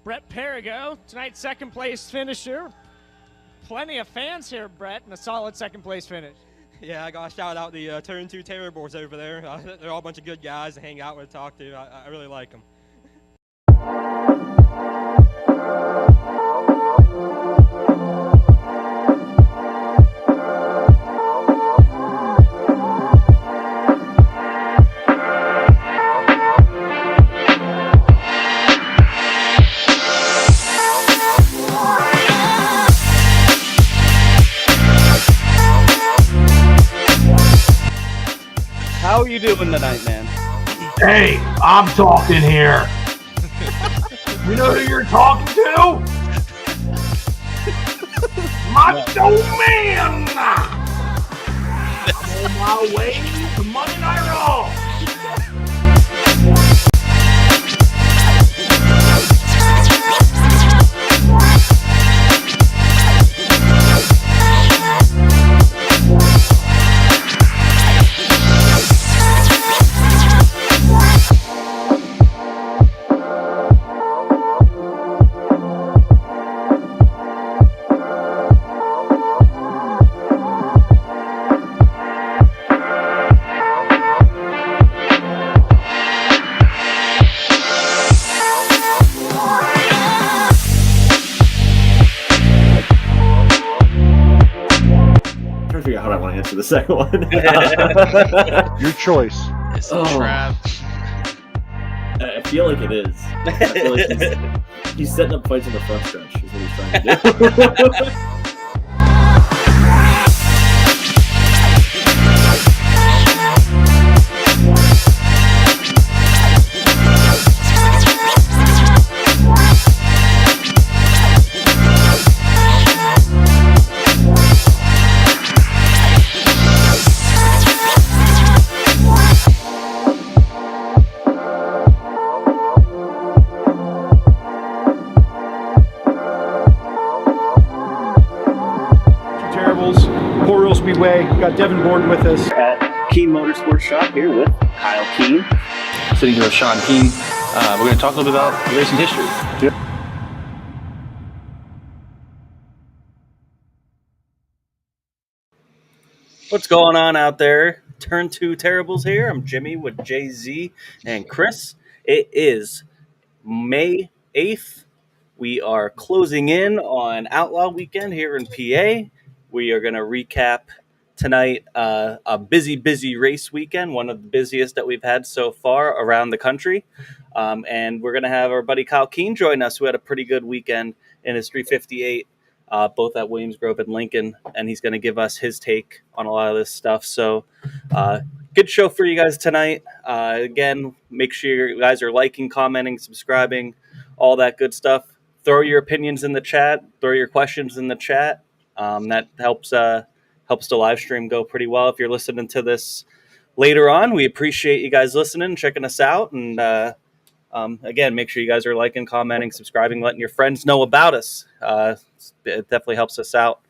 Brett Perigo, tonight's second place finisher. Plenty of fans here, Brett, and a solid second place finish. Yeah, I got to shout out the Turn 2 Terribles over there. They're all a bunch of good guys to hang out with, talk to. I really like them. How are you doing tonight, man? Hey, I'm talking here. You know who you're talking to? Macho Man! I'm on my way to Monday Night Raw. The second one. Your choice. It's a trap. I feel like it is. I feel like he's setting up fights in the front stretch is what he's trying to do. Speedway. We've got Devin Borden with us. At Keen Motorsports Shop here with Kyle Keen. Sitting here with Sean Keen. We're going to talk a little bit about racing history. Yep. What's going on out there? Turn 2 Terribles here. I'm Jimmy with Jay-Z and Chris. It is May 8th. We are closing in on Outlaw Weekend here in PA. We are going to recap tonight a busy race weekend, one of the busiest that we've had so far around the country. And we're going to have our buddy Kyle Keen join us, who had a pretty good weekend in his 358, both at Williams Grove and Lincoln. And he's going to give us his take on a lot of this stuff. So good show for you guys tonight. Again, make sure you guys are liking, commenting, subscribing, all that good stuff. Throw your opinions in the chat. Throw your questions in the chat. That helps the live stream go pretty well. If you're listening to this later on, we appreciate you guys listening, checking us out. And again, make sure you guys are liking, commenting, subscribing, letting your friends know about us. It definitely helps us out.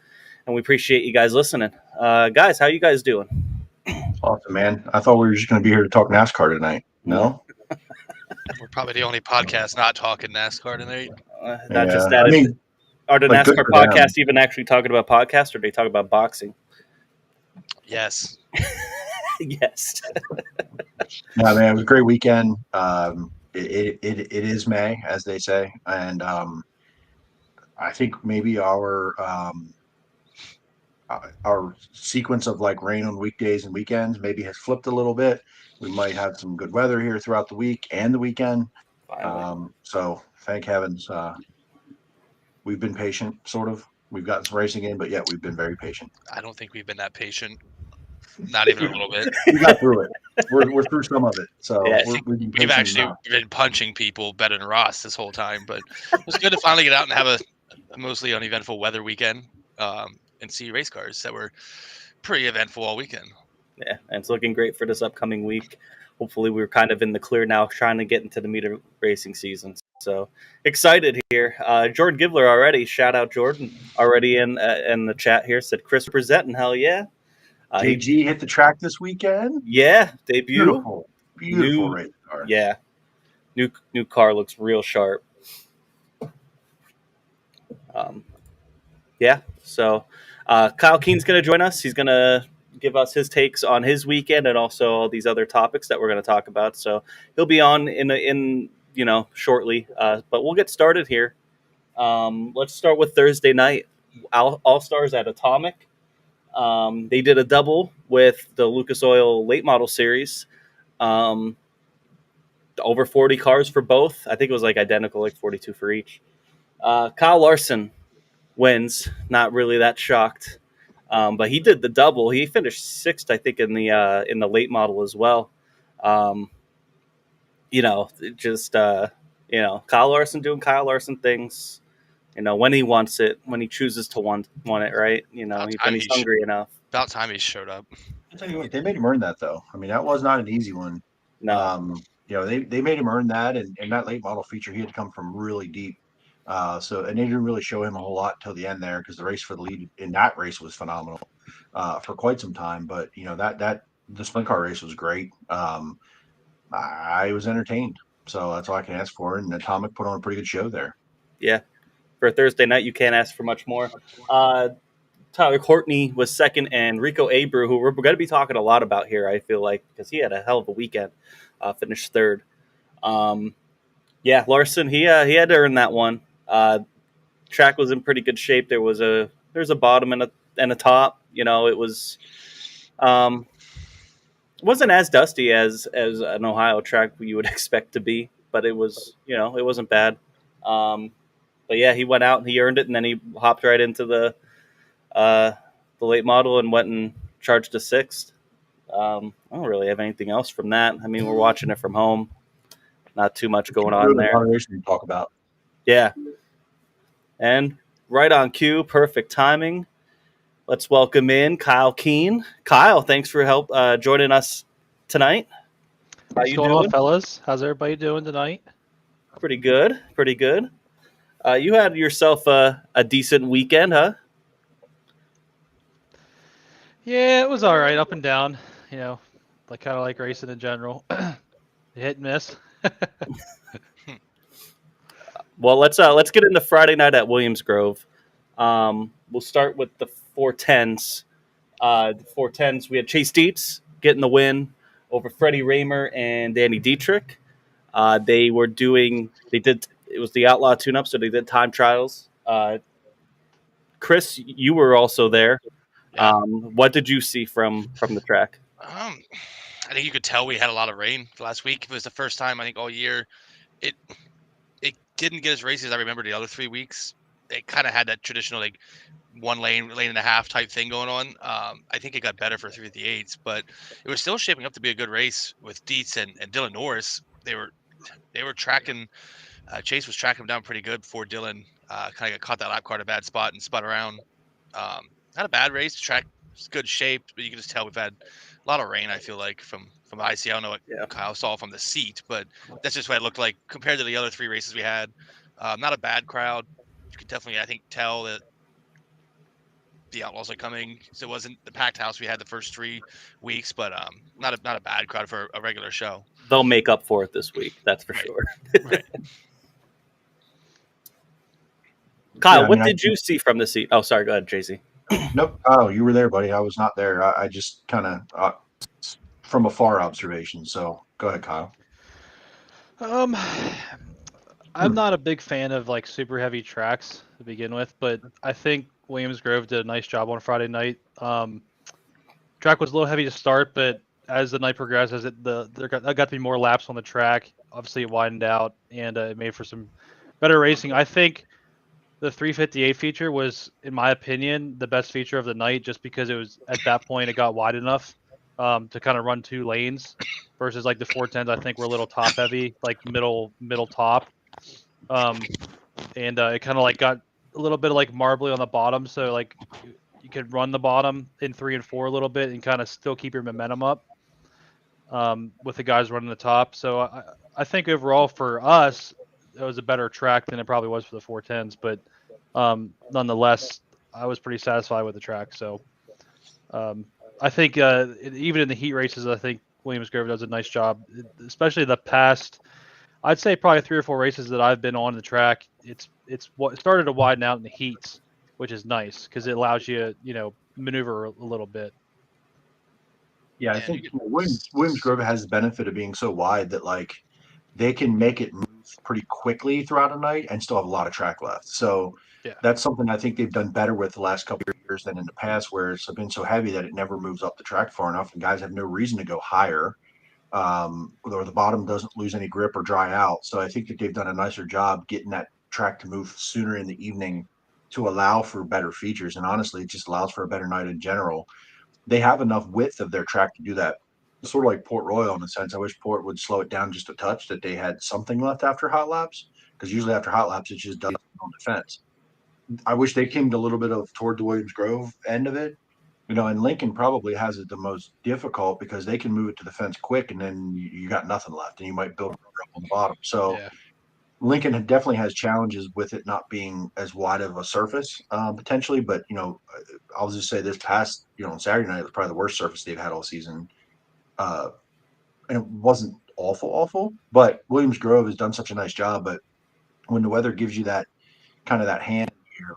And we appreciate you guys listening. Guys, how you guys doing? Awesome, man. I thought we were just going to be here to talk NASCAR tonight. No? We're probably the only podcast not talking NASCAR tonight. Not just that. Are the NASCAR podcasts even actually talking about podcasts, or do they talk about boxing? Yes. Yes. Yeah, man, it was a great weekend. It is May, as they say, and I think maybe our sequence of like rain on weekdays and weekends maybe has flipped a little bit. We might have some good weather here throughout the week and the weekend. So thank heavens. We've been patient, sort of. We've gotten some racing in, but yet we've been very patient. I don't think we've been that patient. Not even a little bit. We got through it. We're through some of it. So yeah, we've actually been punching people better than Ross this whole time. But it was good to finally get out and have a mostly uneventful weather weekend and see race cars that were pretty eventful all weekend. Yeah, and it's looking great for this upcoming week. Hopefully we're kind of in the clear now, trying to get into the meter racing season. So excited here. Jordan Gibler already. Shout out Jordan already in the chat here. Said Chris presenting. Hell yeah. JG hit the track this weekend. Yeah, debut. Beautiful race car. Yeah, new car looks real sharp. Um, yeah, so Kyle Keen's going to join us. He's going to give us his takes on his weekend and also all these other topics that we're going to talk about. So he'll be on in shortly, but we'll get started here. Let's start with Thursday night. All Stars at Atomic. They did a double with the Lucas Oil Late Model Series. Over 40 cars for both. I think it was like identical, like 42 for each. Kyle Larson wins. Not really that shocked, but he did the double. He finished sixth, I think, in the late model as well. Kyle Larson doing Kyle Larson things. When he wants it, when he chooses to want it, right? When he's hungry enough. About time he showed up. I'll tell you what, they made him earn that though. I mean, that was not an easy one. No. They made him earn that, and that late model feature, he had to come from really deep. And they didn't really show him a whole lot till the end there because the race for the lead in that race was phenomenal for quite some time. But that the sprint car race was great. I was entertained, so that's all I can ask for. And Atomic put on a pretty good show there. Yeah, for Thursday night, you can't ask for much more. Tyler Courtney was second, and Rico Abreu, who we're going to be talking a lot about here, I feel like, because he had a hell of a weekend, finished third. Larson, he had to earn that one. Track was in pretty good shape. There's a bottom and a top. It was wasn't as dusty as an Ohio track you would expect to be, but it was it wasn't bad. But yeah, he went out and he earned it, and then he hopped right into the late model and went and charged a sixth. I don't really have anything else from that. I mean, we're watching it from home. Not too much going on there. To talk about. Yeah. And right on cue, perfect timing. Let's welcome in Kyle Keen. Kyle, thanks for joining us tonight. What's going on, fellas? How's everybody doing tonight? Pretty good. You had yourself a decent weekend, huh? Yeah, it was all right, up and down. Kind of like racing in general. Hit and miss. Well, let's get into Friday night at Williams Grove. We'll start with the 410s. The 410s, we had Chase Dietz getting the win over Freddie Raymer and Danny Dietrich. It was the Outlaw tune-up, so they did time trials. Chris, you were also there. Yeah. What did you see from the track? I think you could tell we had a lot of rain last week. It was the first time I think all year it didn't get as racy as I remember the other 3 weeks. It kind of had that traditional like one lane and a half type thing going on. I think it got better for 358s, but it was still shaping up to be a good race with Dietz and Dylan Norris. They were tracking. Chase was tracking him down pretty good before Dylan kind of got caught that lap car at a bad spot and spun around. Not a bad race. Track was good shape, but you can just tell we've had a lot of rain, I feel like, from the IC. I don't know what Kyle saw from the seat, but that's just what it looked like compared to the other 3 races we had. Not a bad crowd. You could definitely, I think, tell that the Outlaws are coming. So it wasn't the packed house we had the first 3 weeks, but not a bad crowd for a regular show. They'll make up for it this week, that's for sure. Right. Kyle, what did you see from the seat? Oh, sorry. Go ahead, JC. Nope. Oh, you were there, buddy. I was not there. I just kind of from afar observation. So go ahead, Kyle. I'm not a big fan of like super heavy tracks to begin with, but I think Williams Grove did a nice job on Friday night. Track was a little heavy to start, but as the night progressed, there got to be more laps on the track. Obviously, it widened out and it made for some better racing. I think the 358 feature was, in my opinion, the best feature of the night, just because it was at that point it got wide enough to kind of run 2 lanes, versus like the 410s. I think were a little top heavy, like middle top, and it kind of like got a little bit of like marbly on the bottom, so like you could run the bottom in 3 and 4 a little bit and kind of still keep your momentum up with the guys running the top. So I think overall for us, it was a better track than it probably was for the 410s, but nonetheless, I was pretty satisfied with the track. So I think even in the heat races, I think Williams Grove does a nice job, especially the past, I'd say probably 3 or 4 races that I've been on the track. It's what started to widen out in the heats, which is nice because it allows you maneuver a little bit. Yeah, I think Williams Grove has the benefit of being so wide that like they can make it move pretty quickly throughout a night and still have a lot of track left. So Yeah. that's something I think they've done better with the last couple of years than in the past, where it's been so heavy that it never moves up the track far enough, and guys have no reason to go higher, or the bottom doesn't lose any grip or dry out. So I think that they've done a nicer job getting that track to move sooner in the evening to allow for better features. And honestly, it just allows for a better night in general. They have enough width of their track to do that. Sort of like Port Royal in a sense. I wish Port would slow it down just a touch, that they had something left after hot laps, because usually after hot laps it just does on defense. I wish they came to a little bit of toward the Williams Grove end of it, and Lincoln probably has it the most difficult because they can move it to the fence quick, and then you got nothing left, and you might build up on the bottom. So Yeah. Lincoln definitely has challenges with it not being as wide of a surface potentially, but I'll just say this past on Saturday night was probably the worst surface they've had all season, and it wasn't awful, but Williams Grove has done such a nice job. But when the weather gives you that kind of that hand,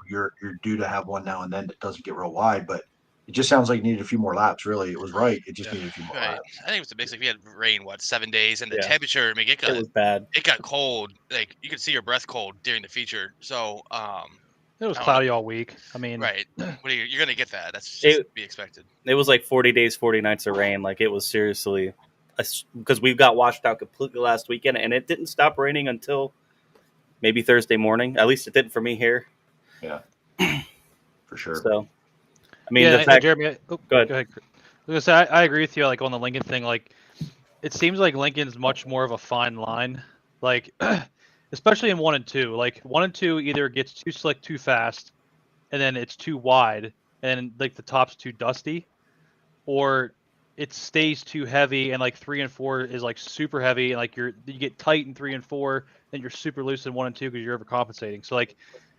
you're due to have one now and then that doesn't get real wide, but it just sounds like you needed a few more laps. Really, it was right. It just needed a few more Right. laps. I think it was the biggest. We had rain 7 days, and the Yeah. temperature. I mean, It was bad. It got cold. Like you could see your breath cold during the feature. So It was cloudy all week. I mean, right. You're gonna get that. That's just to be expected. It was like 40 days, 40 nights of rain. Like it was seriously, because we got washed out completely last weekend, and it didn't stop raining until maybe Thursday morning. At least it didn't for me here. Yeah, for sure. So, I mean, yeah, the fact. Jeremy, go ahead. I was gonna say I agree with you. Like on the Lincoln thing, like it seems like Lincoln's much more of a fine line. Like, especially in 1 and 2. Like 1 and 2 either gets too slick too fast, and then it's too wide, and like the top's too dusty, or it stays too heavy, and like 3 and 4 is like super heavy, and like you get tight in 3 and 4, then you're super loose in 1 and 2 because you're overcompensating. So like,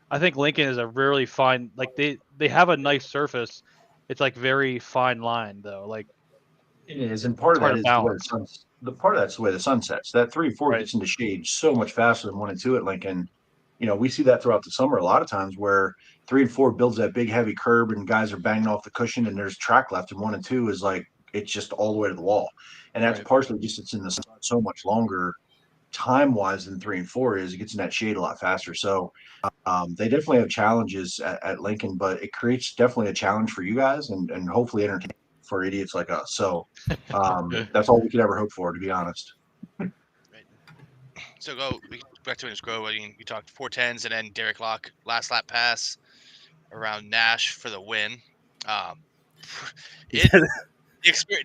I think Lincoln is a really fine. Like they have a nice surface. It's like very fine line though. Like it is, and part of that is the way the sun sets. That 3 and 4 gets into shade so much faster than 1 and 2 at Lincoln. We see that throughout the summer a lot of times where 3 and 4 builds that big heavy curb and guys are banging off the cushion and there's track left, and 1 and 2 is like it's just all the way to the wall. And that's partially just it's in the sun so much longer time wise than 3 and 4 is. It gets in that shade a lot faster. So they definitely have challenges at Lincoln, but it creates definitely a challenge for you guys and hopefully entertaining for idiots like us. So that's all we could ever hope for, to be honest. So back to Williams Grove. I mean, we talked 410s and then Derek Locke last lap pass around Nash for the win.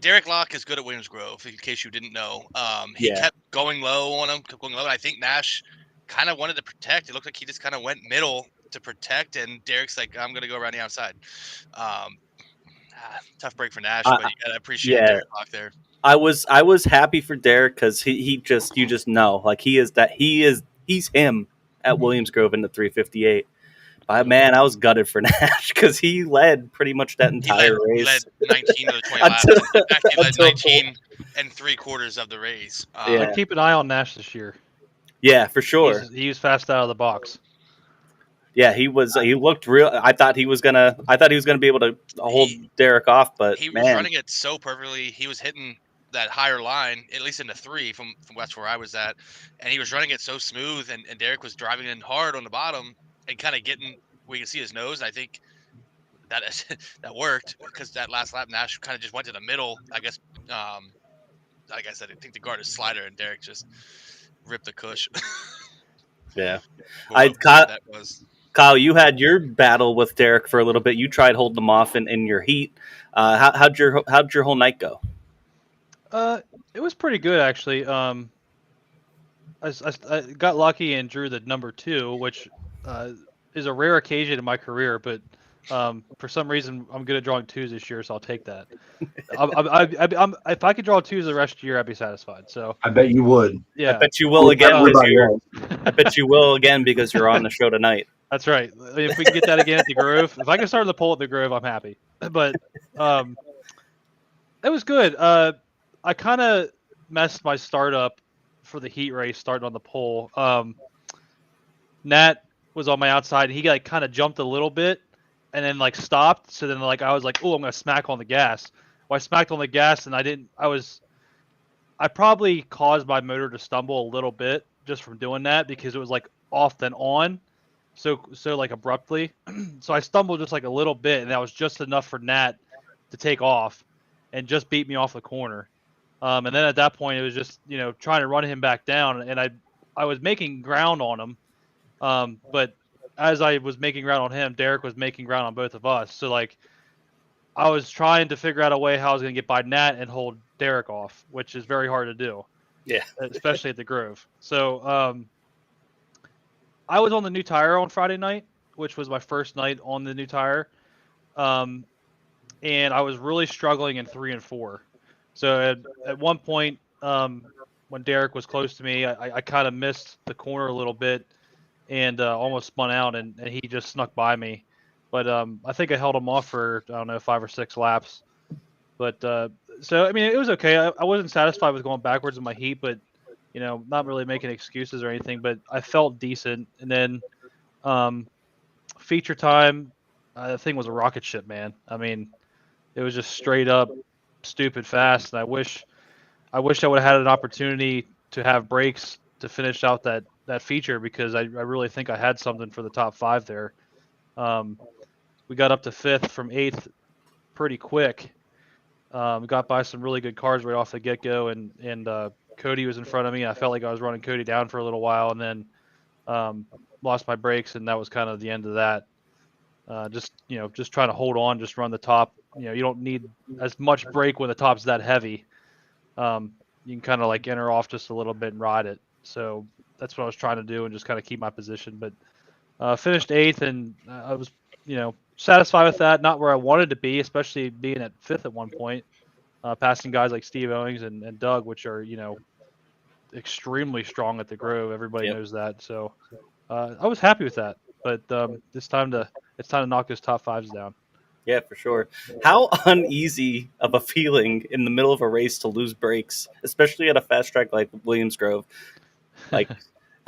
Derek Locke is good at Williams Grove, in case you didn't know. He kept going low on him, kept going low. And I think Nash kind of wanted to protect. It looked like he just kind of went middle to protect, and Derek's like, I'm going to go around the outside. Tough break for Nash, but you gotta appreciate Derek Locke there. I was happy for Derek because you just know, like he's him at Williams Grove in the 358. But man, I was gutted for Nash because he led pretty much that entire race. He led 19 of the 20 laps. In fact, he led 19 3/4 of the race. But keep an eye on Nash this year. Yeah, for sure. He's fast out of the box. Yeah, he was. He looked real. I thought he was gonna be able to hold Derek off, but he was running it so perfectly. He was hitting that higher line, at least in the 3 from west where I was at, and he was running it so smooth. And Derek was driving in hard on the bottom and kind of getting where you can see his nose. And I think that worked because that last lap Nash kind of just went to the middle. I guess, like I said, I think the guard is slider, and Derek just ripped the cush. Yeah, Kyle, you had your battle with Derek for a little bit. You tried holding him off in your heat. How'd your whole night go? It was pretty good actually. I got lucky and drew the number 2, which is a rare occasion in my career, but for some reason I'm good at drawing 2s this year, so I'll take that. If I could draw 2s the rest of the year, I'd be satisfied. So I bet you would. Yeah, I bet you will again. I bet you will again because you're on the show tonight. That's right. If we can get that again at the Grove, if I can start the poll at the Grove, I'm happy. But it was good. I kind of messed my startup for the heat race starting on the pole. Nat was on my outside, and he like kind of jumped a little bit, and then like stopped. So then like I was like, oh, I'm gonna smack on the gas. Well, I smacked on the gas, and I probably caused my motor to stumble a little bit just from doing that because it was like off then on, so like abruptly. So I stumbled just like a little bit, and that was just enough for Nat to take off and just beat me off the corner. And then at that point, it was just trying to run him back down, and I was making ground on him. But as I was making ground on him, Derek was making ground on both of us. So like I was trying to figure out a way how I was going to get by Nat and hold Derek off, which is very hard to do. Yeah. Especially at the Grove. So I was on the new tire on Friday night, which was my first night on the new tire. And I was really struggling in 3 and 4. So at one point, when Derek was close to me, I kind of missed the corner a little bit and almost spun out, and he just snuck by me. But I think I held him off for, I don't know, 5 or 6 laps. But so, I mean, it was okay. I wasn't satisfied with going backwards in my heat, but, not really making excuses or anything. But I felt decent. And then feature time, the thing was a rocket ship, man. I mean, it was just straight up stupid fast. And I wish I would have had an opportunity to have breaks to finish out that feature because I really think I had something for the top 5 there. We got up to 5th from 8th pretty quick. We got by some really good cars right off the get-go, and Cody was in front of me. And I felt like I was running Cody down for a little while, and then lost my brakes, and that was kind of the end of that. Just trying to hold on, just run the top. You don't need as much brake when the top's that heavy. You can kind of like enter off just a little bit and ride it. So that's what I was trying to do and just kind of keep my position. But finished 8th, and I was, satisfied with that. Not where I wanted to be, especially being at 5th at one point, passing guys like Steve Owings and Doug, which are, extremely strong at the Grove. Everybody knows that. So I was happy with that. But it's time to knock those top 5s down. Yeah, for sure. How uneasy of a feeling in the middle of a race to lose brakes, especially at a fast track like Williams Grove? Like,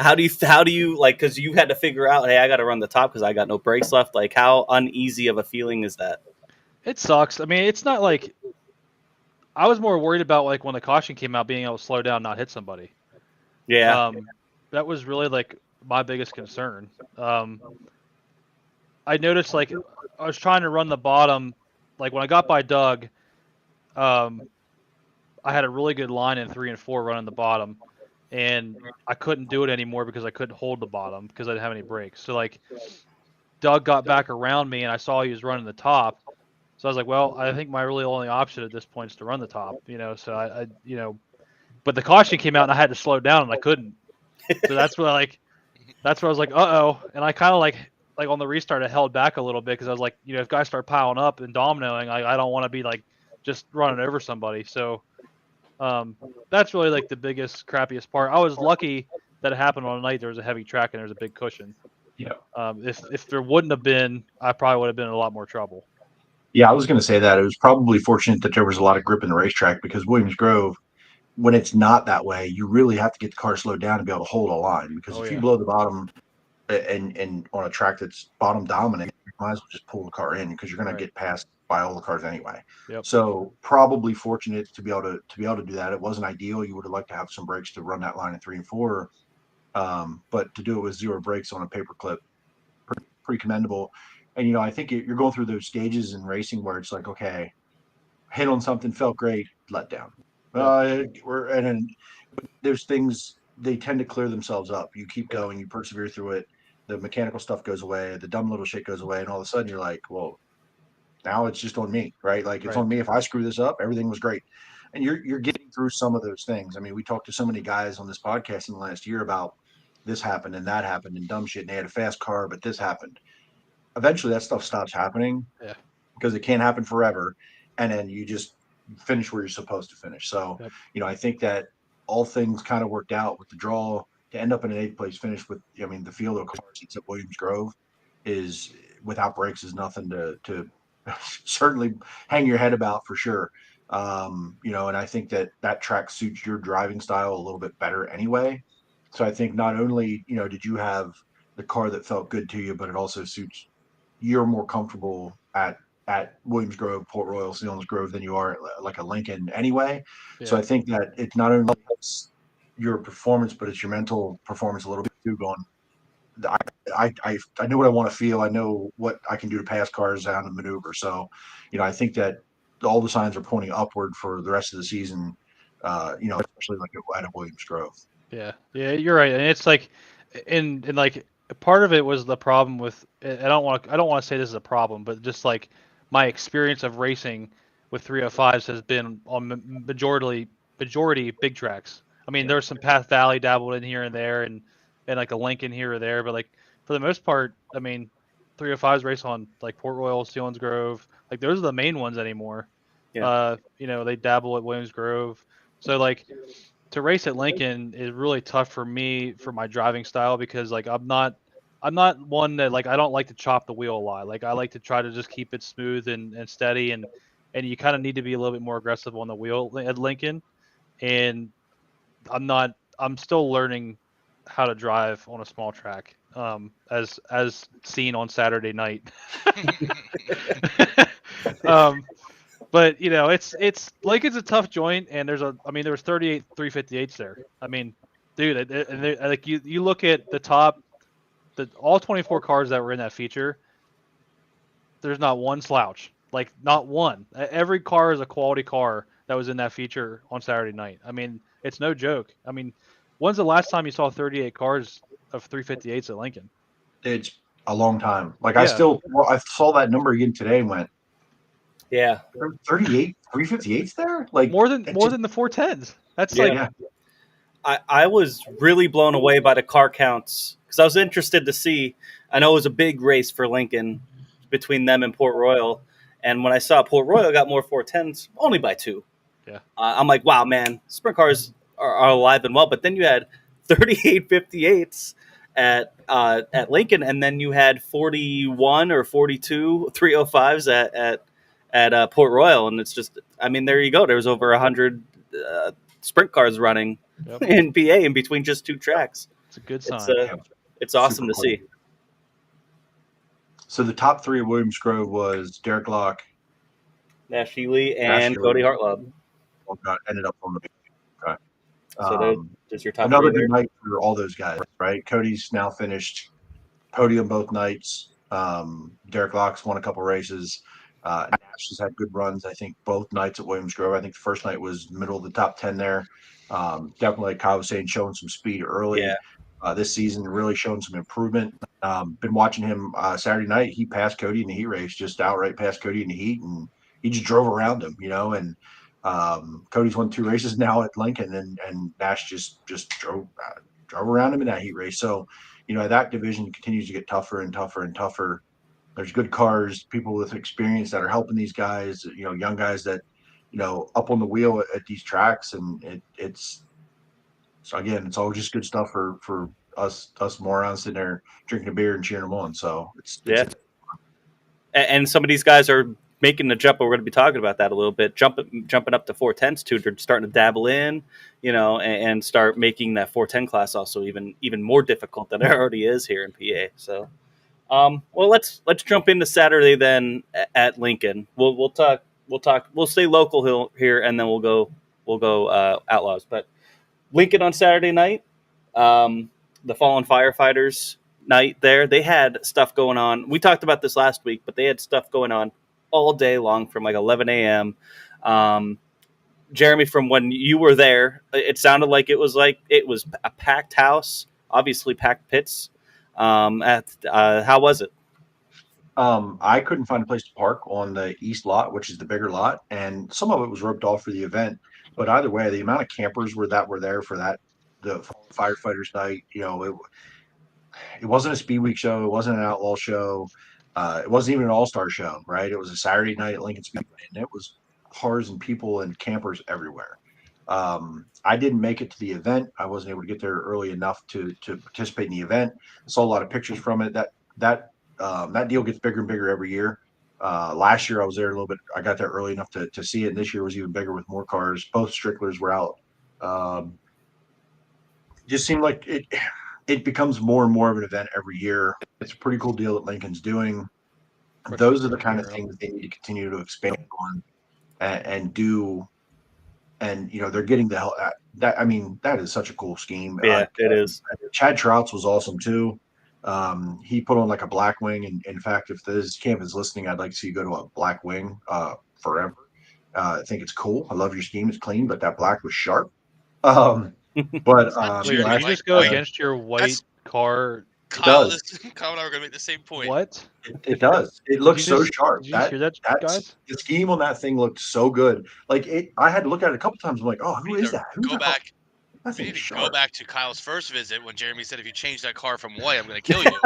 how do you like, because you had to figure out, hey, I got to run the top because I got no brakes left. Like, how uneasy of a feeling is that? It sucks. I mean, it's not like, I was more worried about like when the caution came out, being able to slow down, not hit somebody. Yeah. That was really like my biggest concern. I noticed like I was trying to run the bottom, like when I got by Doug, I had a really good line in 3 and 4 running the bottom, and I couldn't do it anymore because I couldn't hold the bottom because I didn't have any brakes. So like Doug got back around me, and I saw he was running the top. So I was like, well, I think my really only option at this point is to run the top, So I but the caution came out, and I had to slow down, and I couldn't. So that's where I was like, uh-oh. And I kind of like on the restart, I held back a little bit because I was like, if guys start piling up and dominoing, I don't want to be like just running over somebody. So that's really like the biggest, crappiest part. I was lucky that it happened on a night there was a heavy track and there was a big cushion. Yeah. If there wouldn't have been, I probably would have been in a lot more trouble. Yeah, I was going to say that. It was probably fortunate that there was a lot of grip in the racetrack because Williams Grove, when it's not that way, you really have to get the car slowed down to be able to hold a line. Because if you blow the bottom and on a track that's bottom dominant, you might as well just pull the car in because you're going to get passed by all the cars anyway. Yep. So probably fortunate to be able to do that. It wasn't ideal. You would have liked to have some brakes to run that line in 3 and 4, but to do it with 0 brakes on a paper clip, pretty commendable. And I think you're going through those stages in racing where it's like, okay, hit on something, felt great, let down. And then there's things, they tend to clear themselves up. You keep going, you persevere through it. The mechanical stuff goes away, the dumb little shit goes away, and all of a sudden you're like, well, now it's just on me, right? Like it's on me. If I screw this up, everything was great. And you're getting through some of those things. I mean, we talked to so many guys on this podcast in the last year about this happened and that happened and dumb shit, and they had a fast car, but this happened. Eventually that stuff stops happening because it can't happen forever. And then you just finish where you're supposed to finish. So, I think that all things kind of worked out with the draw to end up in an 8th place finish with, the field of cars at Williams Grove is without brakes is nothing to certainly hang your head about for sure. And I think that track suits your driving style a little bit better anyway. So I think not only, did you have the car that felt good to you, but it also suits you're more comfortable at Williams Grove, Port Royal, Selinsgrove Grove than you are at like a Lincoln anyway. So Yeah. I think that it not only helps your performance, but it's your mental performance a little bit too. Going, I know what I want to feel. I know what I can do to pass cars down and maneuver. So, I think that all the signs are pointing upward for the rest of the season. Especially like at Williams Grove. Yeah, you're right, and it's like, and like part of it was the problem with. I don't want to say this is a problem, but just like my experience of racing with 305s has been on majority big tracks. I mean, there's some Path Valley dabbled in here and there, and like a Lincoln here or there, but like for the most part, I mean, 305s race on like Port Royal, Selinsgrove Grove, like those are the main ones anymore. Yeah. They dabble at Williams Grove, so like to race at Lincoln is really tough for me for my driving style because like I'm not one that like I don't like to chop the wheel a lot. Like I like to try to just keep it smooth and steady and you kind of need to be a little bit more aggressive on the wheel at Lincoln. And I'm still learning how to drive on a small track. As seen on Saturday night. But it's like it's a tough joint, and there was 38 358s there. I mean, dude, like you look at all 24 cars that were in that feature. There's not one slouch, like not one. Every car is a quality car that was in that feature on Saturday night. I mean, it's no joke. I mean, when's the last time you saw 38 cars of 358s at Lincoln? It's a long time. Like Yeah. I saw that number again today and went, Yeah. 38 358s there? Like more than the 410s. That's Yeah. like I was really blown away by the car counts because I was interested to see. I know it was a big race for Lincoln between them and Port Royal, and when I saw Port Royal got more 410s, only by 2. Yeah. I'm like, wow, man, sprint cars are alive and well. But then you had 38 58s at Lincoln, and then you had 41 or 42 305s at Port Royal, and it's just, I mean, there you go. There was over 100 sprint cars running in PA in between just 2 tracks. It's a good sign. It's awesome to see. So the top 3 of Williams Grove was Derek Locke, Nash Healy, and Cody Hartlob. Ended up on the big. Okay. So there's your top another 3 good night for all those guys, right? Cody's now finished podium both nights. Derek Locke's won a couple races. Nash has had good runs, I think, both nights at Williams Grove. I think the first night was middle of the top 10 there. Definitely, like Kyle was saying, showing some speed early. Yeah. This season, really showing some improvement. Been watching him Saturday night. He passed Cody in the heat race, just outright passed Cody in the heat, and he just drove around him, and Cody's won 2 races now at Lincoln, and Nash just drove around him in that heat race. So, that division continues to get tougher and tougher and tougher. There's good cars, people with experience that are helping these guys, young guys that, up on the wheel at these tracks. And it's all just good stuff for us morons sitting there drinking a beer and cheering them on. So and some of these guys are making the jump. We're going to be talking about that a little bit. Jumping up to 410s too. They're starting to dabble in, and start making that 410 class also even more difficult than it already is here in PA. So, well, let's jump into Saturday then at Lincoln. We'll talk. We'll stay local here, and then we'll go Outlaws. But Lincoln on Saturday night, the Fallen Firefighters night there. They had stuff going on. We talked about this last week, but they had stuff going on all day long from like 11 a.m. Jeremy, from when you were there, it sounded like it was a packed house, obviously packed pits. How was it? I couldn't find a place to park on the east lot, which is the bigger lot, and some of it was roped off for the event. But either way, the amount of campers were there for the firefighters night. It wasn't a Speed Week show. It wasn't an Outlaw show. It wasn't even an All-Star show, right? It was a Saturday night at Lincoln Speedway, and it was cars and people and campers everywhere. I didn't make it to the event. I wasn't able to get there early enough to participate in the event. I saw a lot of pictures from it. That deal gets bigger and bigger every year. Last year I was there a little bit. I got there early enough to see it. And this year was even bigger with more cars. Both Stricklers were out. Just seemed like it becomes more and more of an event every year. It's a pretty cool deal that Lincoln's doing. Those are the kind of things they need to continue to expand on and do. And they're getting the hell that. I mean, that is such a cool scheme. Yeah, it is. Chad Trouts was awesome too. He put on like a black wing, and in fact, if this camp is listening, I'd like to see you go to a black wing forever. I think it's cool. I love your scheme; it's clean, but that black was sharp. But Wait, did you just go against your white car? Kyle, Kyle and I were gonna make the same point. What? It does. It looks so sharp. Did you hear that, guys? The scheme on that thing looked so good. Like I had to look at it a couple times. I'm like, oh, who is that? Who's Go back. We need to go back to Kyle's first visit when Jeremy said, if you change that car from white, I'm going to kill you.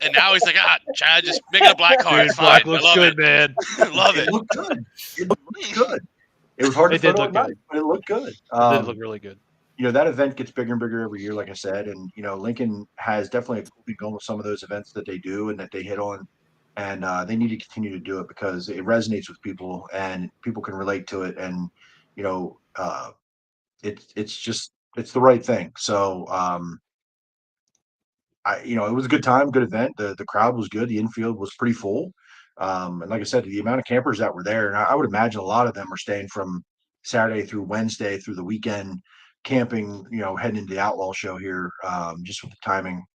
And now he's like, Chad, just make it a black car. Dude, it's black fine. looks I love good, it. man. I love it. It looked good. It looked good. It was hard to photo at night, but it looked good. It did look really good. That event gets bigger and bigger every year, like I said. And, Lincoln has definitely a cool thing going with some of those events that they do and that they hit on. And they need to continue to do it because it resonates with people and people can relate to it. And, it's the right thing. So, it was a good time, good event. The crowd was good. The infield was pretty full. And like I said, the amount of campers that were there, and I would imagine a lot of them are staying from Saturday through Wednesday through the weekend, camping, heading into the Outlaw show here, just with the timing.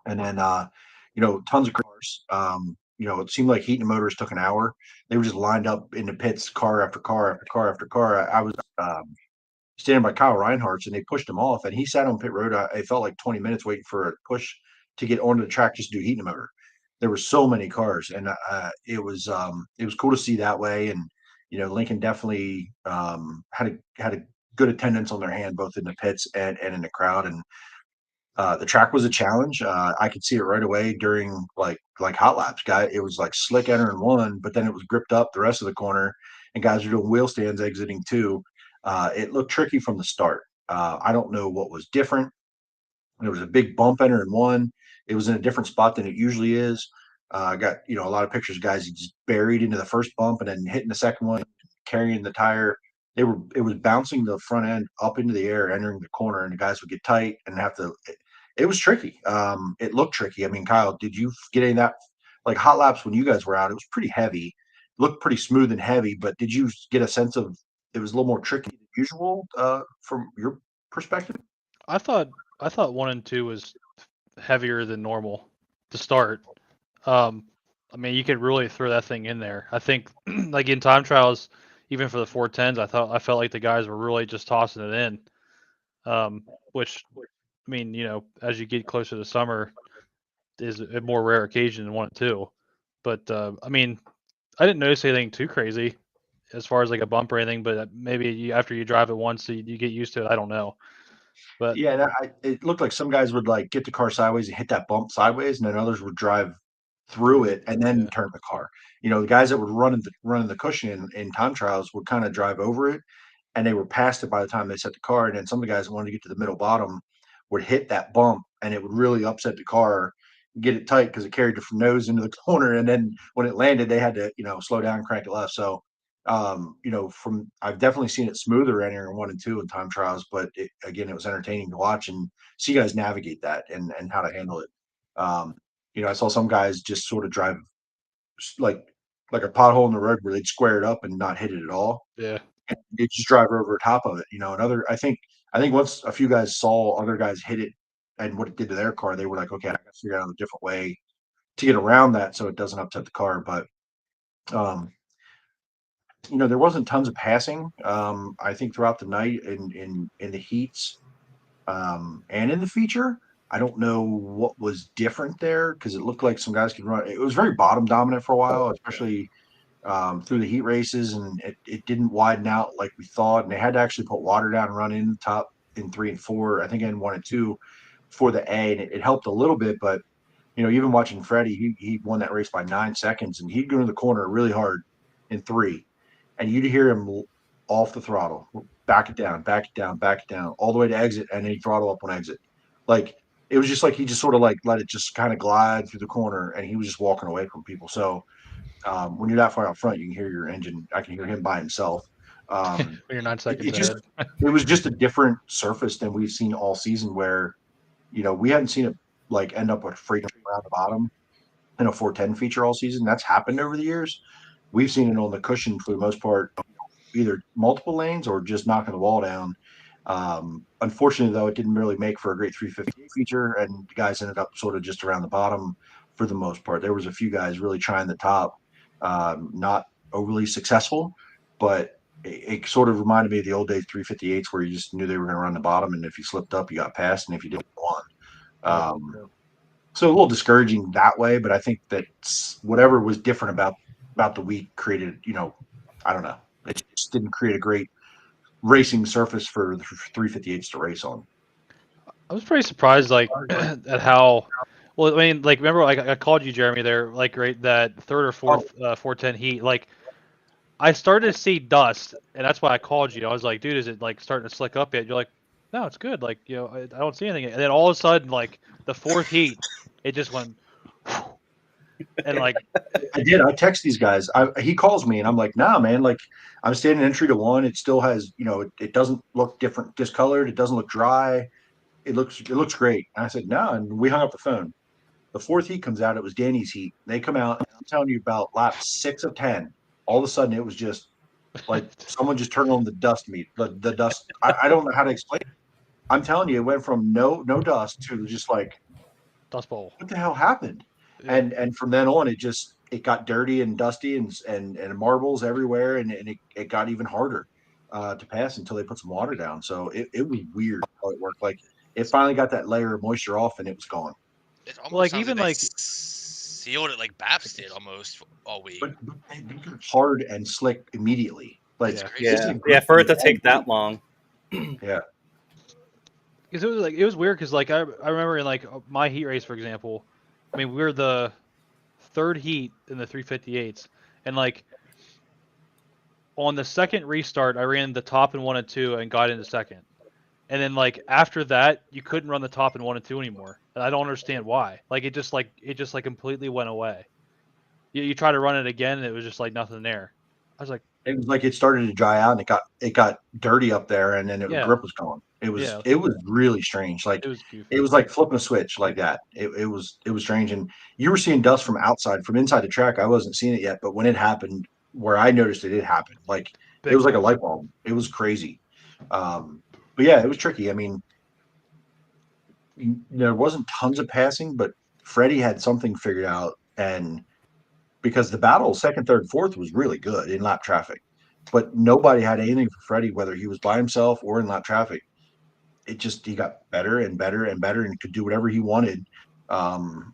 And then, tons of cars. It seemed like heating the motors took an hour. They were just lined up in the pits, car after car after car after car. I was standing by Kyle Reinhardt's, and they pushed him off, and he sat on pit road. I felt like 20 minutes waiting for a push to get onto the track just to do heating the motor. There were so many cars, and it was cool to see that way. And Lincoln definitely had a good attendance on their hand, both in the pits and in the crowd. And the track was a challenge. I could see it right away during like hot laps. It was like slick entering one, but then it was gripped up the rest of the corner, and guys were doing wheel stands exiting two. It looked tricky from the start. I don't know what was different. There was a big bump entering one. It was in a different spot than it usually is. I got a lot of pictures of guys just buried into the first bump and then hitting the second one, carrying the tire. It was bouncing the front end up into the air, entering the corner, and the guys would get tight and have to. It was tricky. It looked tricky. I mean, Kyle, did you get any of that? Like hot laps when you guys were out, it was pretty heavy. Looked pretty smooth and heavy, but did you get a sense of it was a little more tricky than usual from your perspective? I thought 1 and 2 was heavier than normal to start. I mean, you could really throw that thing in there. I think, like in time trials, even for the 410s, I felt like the guys were really just tossing it in. Which, I mean, as you get closer to summer, is a more rare occasion than 1 and 2. But I mean, I didn't notice anything too crazy as far as like a bump or anything. But maybe after you drive it once, you get used to it. I don't know. But yeah, it looked like some guys would like get the car sideways and hit that bump sideways, and then others would drive through it and then turn the car. The guys that were running the cushion in time trials would kind of drive over it, and they were past it by the time they set the car. And then some of the guys that wanted to get to the middle bottom would hit that bump, and it would really upset the car, get it tight because it carried the nose into the corner. And then when it landed, they had to slow down, crank it left. So I've definitely seen it smoother entering 1 and 2 in time trials, but it was entertaining to watch and see guys navigate that and how to handle it. I saw some guys just sort of drive like a pothole in the road where they'd square it up and not hit it at all. Yeah, they just drive over top of it. I think once a few guys saw other guys hit it and what it did to their car, they were like, okay, I got to figure out a different way to get around that so it doesn't upset the car. But there wasn't tons of passing. I think throughout the night in the heats and in the feature, I don't know what was different there because it looked like some guys could run. It was very bottom dominant for a while, especially through the heat races, and it didn't widen out like we thought. And they had to actually put water down and run in the top in 3 and 4, I think in 1 and 2 for the A, and it helped a little bit. But even watching Freddie, he won that race by 9 seconds, and he'd go to the corner really hard in 3. And you'd hear him off the throttle, back it down, all the way to exit, and then he'd throttle up on exit. Like, it was just like he just sort of like let it just kind of glide through the corner, and he was just walking away from people. So When you're that far out front, you can hear your engine. I can hear him by himself. When you're 9 seconds ahead. It was just a different surface than we've seen all season where, we hadn't seen it like end up with freaking around the bottom in a 410 feature all season. That's happened over the years. We've seen it on the cushion for the most part, either multiple lanes or just knocking the wall down. Unfortunately, though, it didn't really make for a great 358 feature, and the guys ended up sort of just around the bottom for the most part. There was a few guys really trying the top, not overly successful, but it sort of reminded me of the old days 358s where you just knew they were going to run the bottom, and if you slipped up, you got passed, and if you didn't, you won. So a little discouraging that way, but I think that whatever was different about the week created, I don't know, it just didn't create a great racing surface for the 358s to race on. I was pretty surprised, like, at how. Well, I mean, like, remember, like, I called you, Jeremy, there, like, right, that third or fourth 410 heat. Like, I started to see dust, and that's why I called you. I was like, dude, is it, like, starting to slick up yet? You're like, no, it's good. Like, I don't see anything. And then all of a sudden, like, the fourth heat, it just went. And, like. I did. I text these guys. He calls me, and I'm like, nah, man. Like, I'm standing entry to one. It still has, it doesn't look different, discolored. It doesn't look dry. It looks great. And I said, no, and we hung up the phone. The fourth heat comes out. It was Danny's heat. They come out. I'm telling you, about lap 6 of 10. All of a sudden, it was just like someone just turned on the dust meat. The dust. I don't know how to explain it. I'm telling you, it went from no dust to just like Dust bowl. What the hell happened? Yeah. And from then on, it got dirty and dusty and marbles everywhere, and it got even harder to pass until they put some water down. So it was weird how it worked. Like, it finally got that layer of moisture off, and it was gone. It almost sounds like sealed it like Baps did almost all week. But they got hard and slick immediately. Like, yeah, for it to take that long. Yeah. Because it was weird. Because, like, I remember in, like, my heat race, for example. I mean, we were the third heat in the 358s, and, like, on the second restart, I ran the top in 1 and 2 and got into second. And then, like, after that, you couldn't run the top in 1 and 2 anymore. And I don't understand why. Like, it just completely went away. You try to run it again, and it was just like nothing there. I was like, it was like it started to dry out, and it got dirty up there, and then the grip was gone. It was really strange. Like, it was like flipping a switch like that. It was strange, and you were seeing dust from outside, from inside the track. I wasn't seeing it yet, but when it happened, where I noticed it happened. Like, it was like a light bulb. It was crazy. But yeah, it was tricky. I mean, there wasn't tons of passing, but Freddie had something figured out, and because the battle second, third, fourth was really good in lap traffic, but nobody had anything for Freddie, whether he was by himself or in lap traffic. He got better and better and better and could do whatever he wanted. I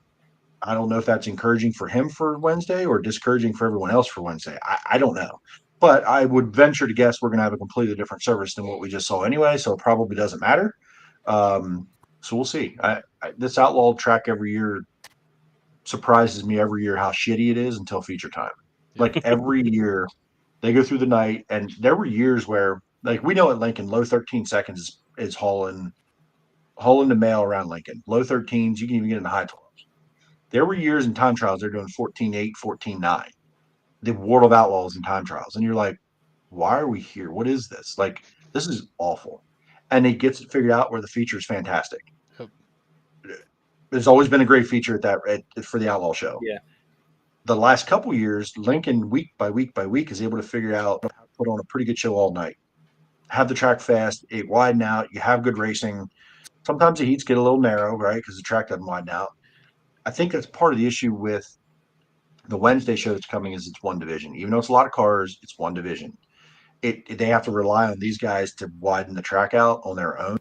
don't know if that's encouraging for him for Wednesday or discouraging for everyone else for Wednesday. I don't know. But I would venture to guess we're going to have a completely different service than what we just saw anyway, so it probably doesn't matter. So we'll see. This Outlaw track every year surprises me every year how shitty it is until feature time. Like, every year they go through the night, and there were years where, like, we know at Lincoln, low 13 seconds is hauling the mail around Lincoln. Low 13s, you can even get in the high 12s. There were years in time trials they're doing 14.8, 14.9. The World of Outlaws in time trials. And you're like, why are we here? What is this? Like, this is awful. And it gets it figured out where the feature is fantastic. There's always been a great feature for the Outlaw show. Yeah. The last couple years, Lincoln, week by week by week, is able to figure out how to put on a pretty good show all night. Have the track fast, it widen out, you have good racing. Sometimes the heats get a little narrow, right? Because the track doesn't widen out. I think that's part of the issue with the Wednesday show that's coming is it's one division. Even though it's a lot of cars, it's one division. They have to rely on these guys to widen the track out on their own.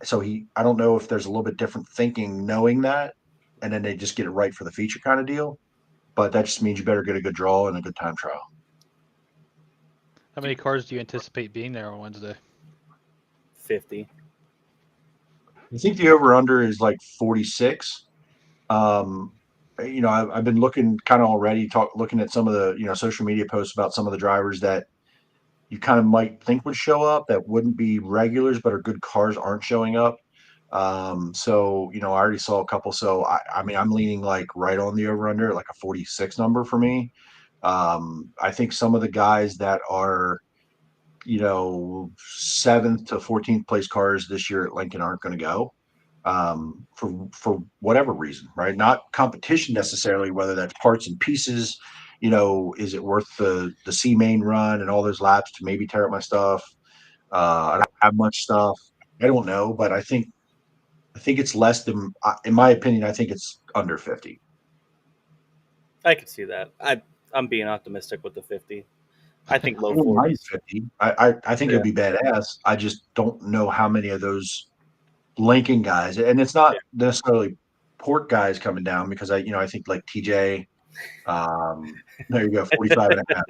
So I don't know if there's a little bit different thinking knowing that, and then they just get it right for the feature kind of deal. But that just means you better get a good draw and a good time trial. How many cars do you anticipate being there on Wednesday? 50. I think the over-under is like 46. I've been looking kind of already, looking at some of the, social media posts about some of the drivers that you kind of might think would show up that wouldn't be regulars, but are good cars aren't showing up. So, I already saw a couple. So, I'm leaning like right on the over-under, like a 46 number for me. I think some of the guys that are, 7th to 14th place cars this year at Lincoln aren't going to go for whatever reason, right? Not competition necessarily, whether that's parts and pieces. Is it worth the C main run and all those laps to maybe tear up my stuff? I don't have much stuff. I don't know, but I think it's less than, in my opinion, I think it's under 50. I can see that. I'm being optimistic with the 50. I think low I wouldn't mind 40s. 50. I think it'd be badass. I just don't know how many of those Lincoln guys, and it's not necessarily port guys coming down, because I think like TJ, there you go, 45 and a half.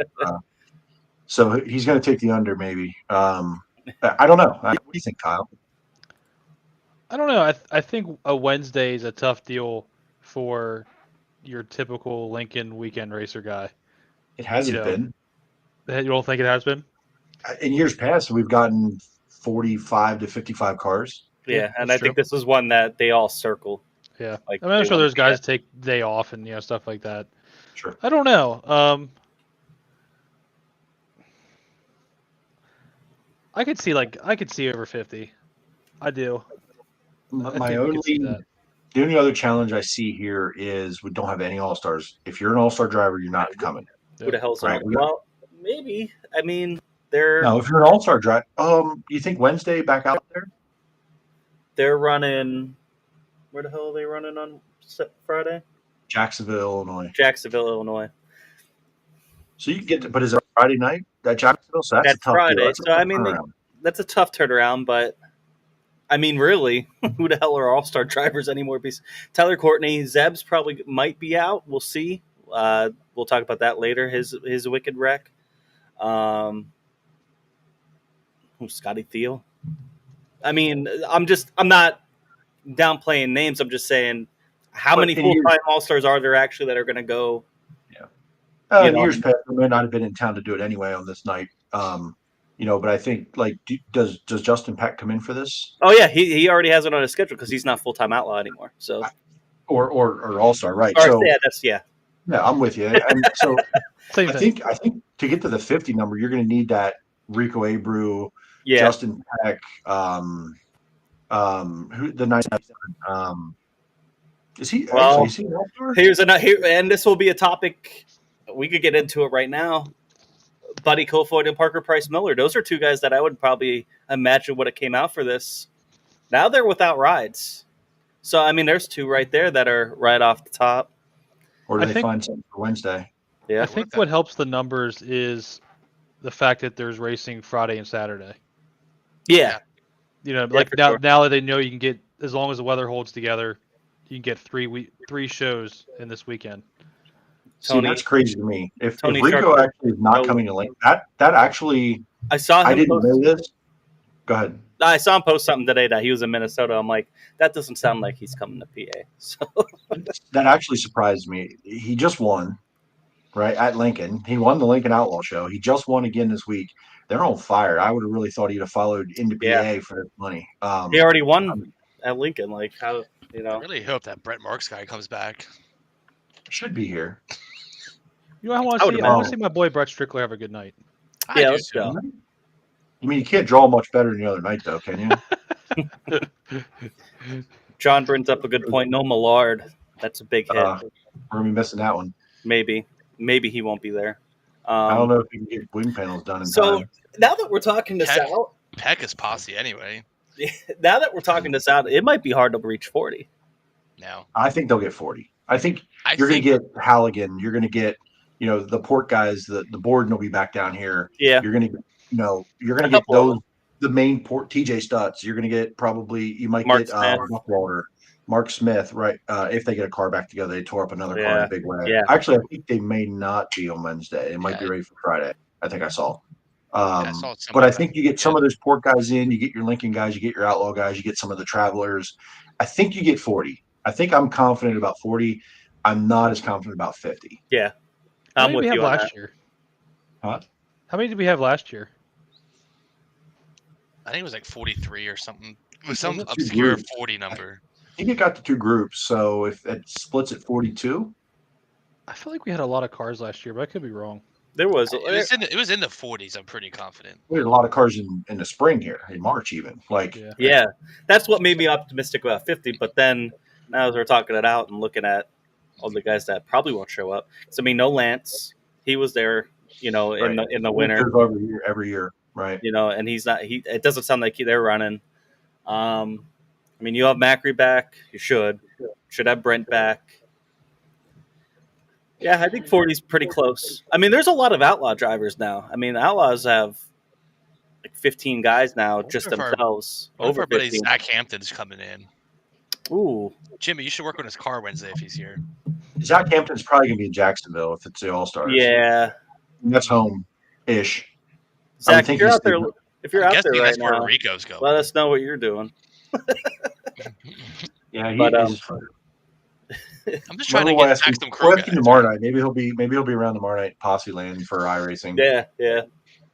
So he's going to take the under maybe. I don't know. What do you think, Kyle? I don't know. I think a Wednesday is a tough deal for your typical Lincoln weekend racer guy. It hasn't been. You don't think it has been? In years past, we've gotten 45 to 55 cars. Yeah, and I think this is one that they all circle. Yeah, Like, I'm sure there's guys take day off and stuff like that. Sure. I don't know. I could see over 50. I do. The only other challenge I see here is we don't have any all-stars. If you're an all-star driver, you're not coming. Who the hell's right? on? Well, maybe. I mean, they're no. If you're an all-star driver, you think Wednesday back out there? They're running. Where the hell are they running on Friday? Jacksonville, Illinois. Jacksonville, Illinois. So you can get to, but is it Friday night at Jacksonville? So that's Friday. So I mean, that's a tough turnaround, but I mean, really, who the hell are all-star drivers anymore? Because Tyler Courtney, Zeb's probably might be out. We'll see. We'll talk about that later. His wicked wreck. Scotty Thiel. I mean, I'm not downplaying names. I'm just saying, how many full-time all-stars are there actually that are going to go? Yeah. In years past, I may not have been in town to do it anyway on this night. But I think, like, does Justin Peck come in for this? Oh yeah, he already has it on his schedule because he's not full-time outlaw anymore. So, or all-star, right? So yeah, I'm with you. And so I think to get to the 50 number, you're going to need that Rico Abreu, Justin Peck, who the 97. Is he? Well, is he an all-star? And this will be a topic we could get into it right now. Buddy Kofoid and Parker Price Miller. Those are two guys that I would probably imagine would have came out for this. Now they're without rides. So, I mean, there's two right there that are right off the top. Or do they find something for Wednesday? Yeah. I think what helps the numbers is the fact that there's racing Friday and Saturday. Yeah. Like now that they know you can get, as long as the weather holds together, you can get three shows in this weekend. See, that's crazy to me. If Rico actually is not coming to Link, that actually, I saw him. I didn't know this. Go ahead. I saw him post something today that he was in Minnesota. I'm like, that doesn't sound like he's coming to PA. So that actually surprised me. He just won, right, at Lincoln. He won the Lincoln Outlaw Show. He just won again this week. They're on fire. I would have really thought he'd have followed into PA for his money. He already won at Lincoln. Like, how, I really hope that Brett Marks guy comes back. Should be here. I want to see my boy Brett Strickler have a good night. Yeah, let's go. I mean, you can't draw much better than the other night, though, can you? John brings up a good point. No Millard. That's a big hit. We're going to be missing that one. Maybe he won't be there. I don't know if you can get wing panels done in time. Now that we're talking this out. Peck is posse anyway. Now that we're talking this out, it might be hard to reach 40. No. I think they'll get 40. I think you're going to get Halligan. You're going to get, the port guys. The Borden will be back down here. Yeah. You're going to, you're going to get those, the main port TJ Stutz. You're going to get you might get Buckwalter, Mark Smith, right? If they get a car back together, they tore up another car in a big way. Yeah. Actually, I think they may not be on Wednesday. It might be ready for Friday. I think I saw. But I think you get some of those port guys in. You get your Lincoln guys. You get your Outlaw guys. You get some of the Travelers. I think you get 40. I think I'm confident about 40. I'm not as confident about 50. Yeah. How many did we have last year? Huh? How many did we have last year? I think it was like 43 or something. It was some obscure 40 number. I think it got to two groups. So if it splits at 42, I feel like we had a lot of cars last year, but I could be wrong. There was. It was in the 40s. I'm pretty confident. We had a lot of cars in the spring here, in March even. Like, Yeah, that's what made me optimistic about 50. But then now as we're talking it out and looking at all the guys that probably won't show up. So I mean, no Lance. He was there, in the winter. Every year, right? And he's not. It doesn't sound like they're running. I mean, you have Macri back. You should have Brent back. Yeah, I think 40 is pretty close. I mean, there's a lot of Outlaw drivers now. I mean, the Outlaws have like 15 guys now, just themselves. Over our buddy Zach Hampton's coming in. Ooh, Jimmy, you should work on his car Wednesday if he's here. Zach Hampton's probably gonna be in Jacksonville if it's the All Stars. Yeah, that's home-ish. Zach, if you're out there, right that's now, where Rico's going. let us know what you're doing. Yeah, I'm just trying to get back some crew guys. Tomorrow night. Maybe he'll be around tomorrow night. Posse Land for iRacing. Yeah.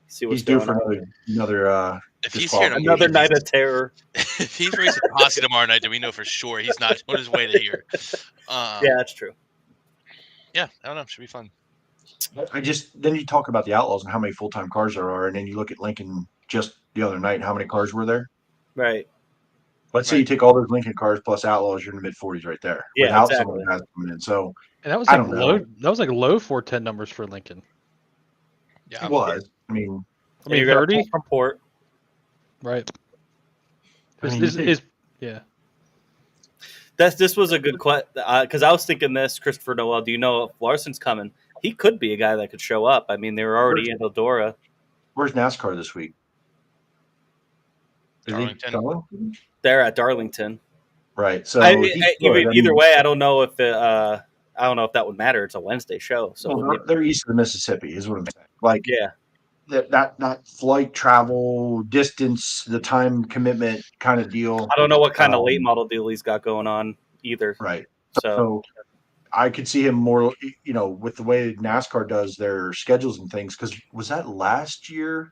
See what's he's due going for on. another. If he's here, another night of terror. If he's racing Posse tomorrow night, then we know for sure he's not on his way to here. Yeah, that's true. Yeah, I don't know. Should be fun. Then you talk about the Outlaws and how many full-time cars there are, and then you look at Lincoln just the other night and how many cars were there. Right. Let's say you take all those Lincoln cars plus Outlaws, you're in the mid-40s right there. Yeah, without exactly. someone guys coming in. So and that was I like don't low. know. That was like low 410 numbers for Lincoln. Yeah, it was. I mean, 30 from Port. Right. Yeah. This was a good question because I was thinking this, Christopher Noel. Do you know if Larson's coming? He could be a guy that could show up. I mean, they were already in Eldora. Where's NASCAR this week? Darlington. They're at Darlington. Right. So either way, I don't know if that would matter. It's a Wednesday show, so they're east of the Mississippi, is what I'm saying. Like, yeah, that flight travel distance, the time commitment kind of deal. I don't know what kind of late model deal he's got going on either. Right. So I could see him more, with the way NASCAR does their schedules and things. Because was that last year?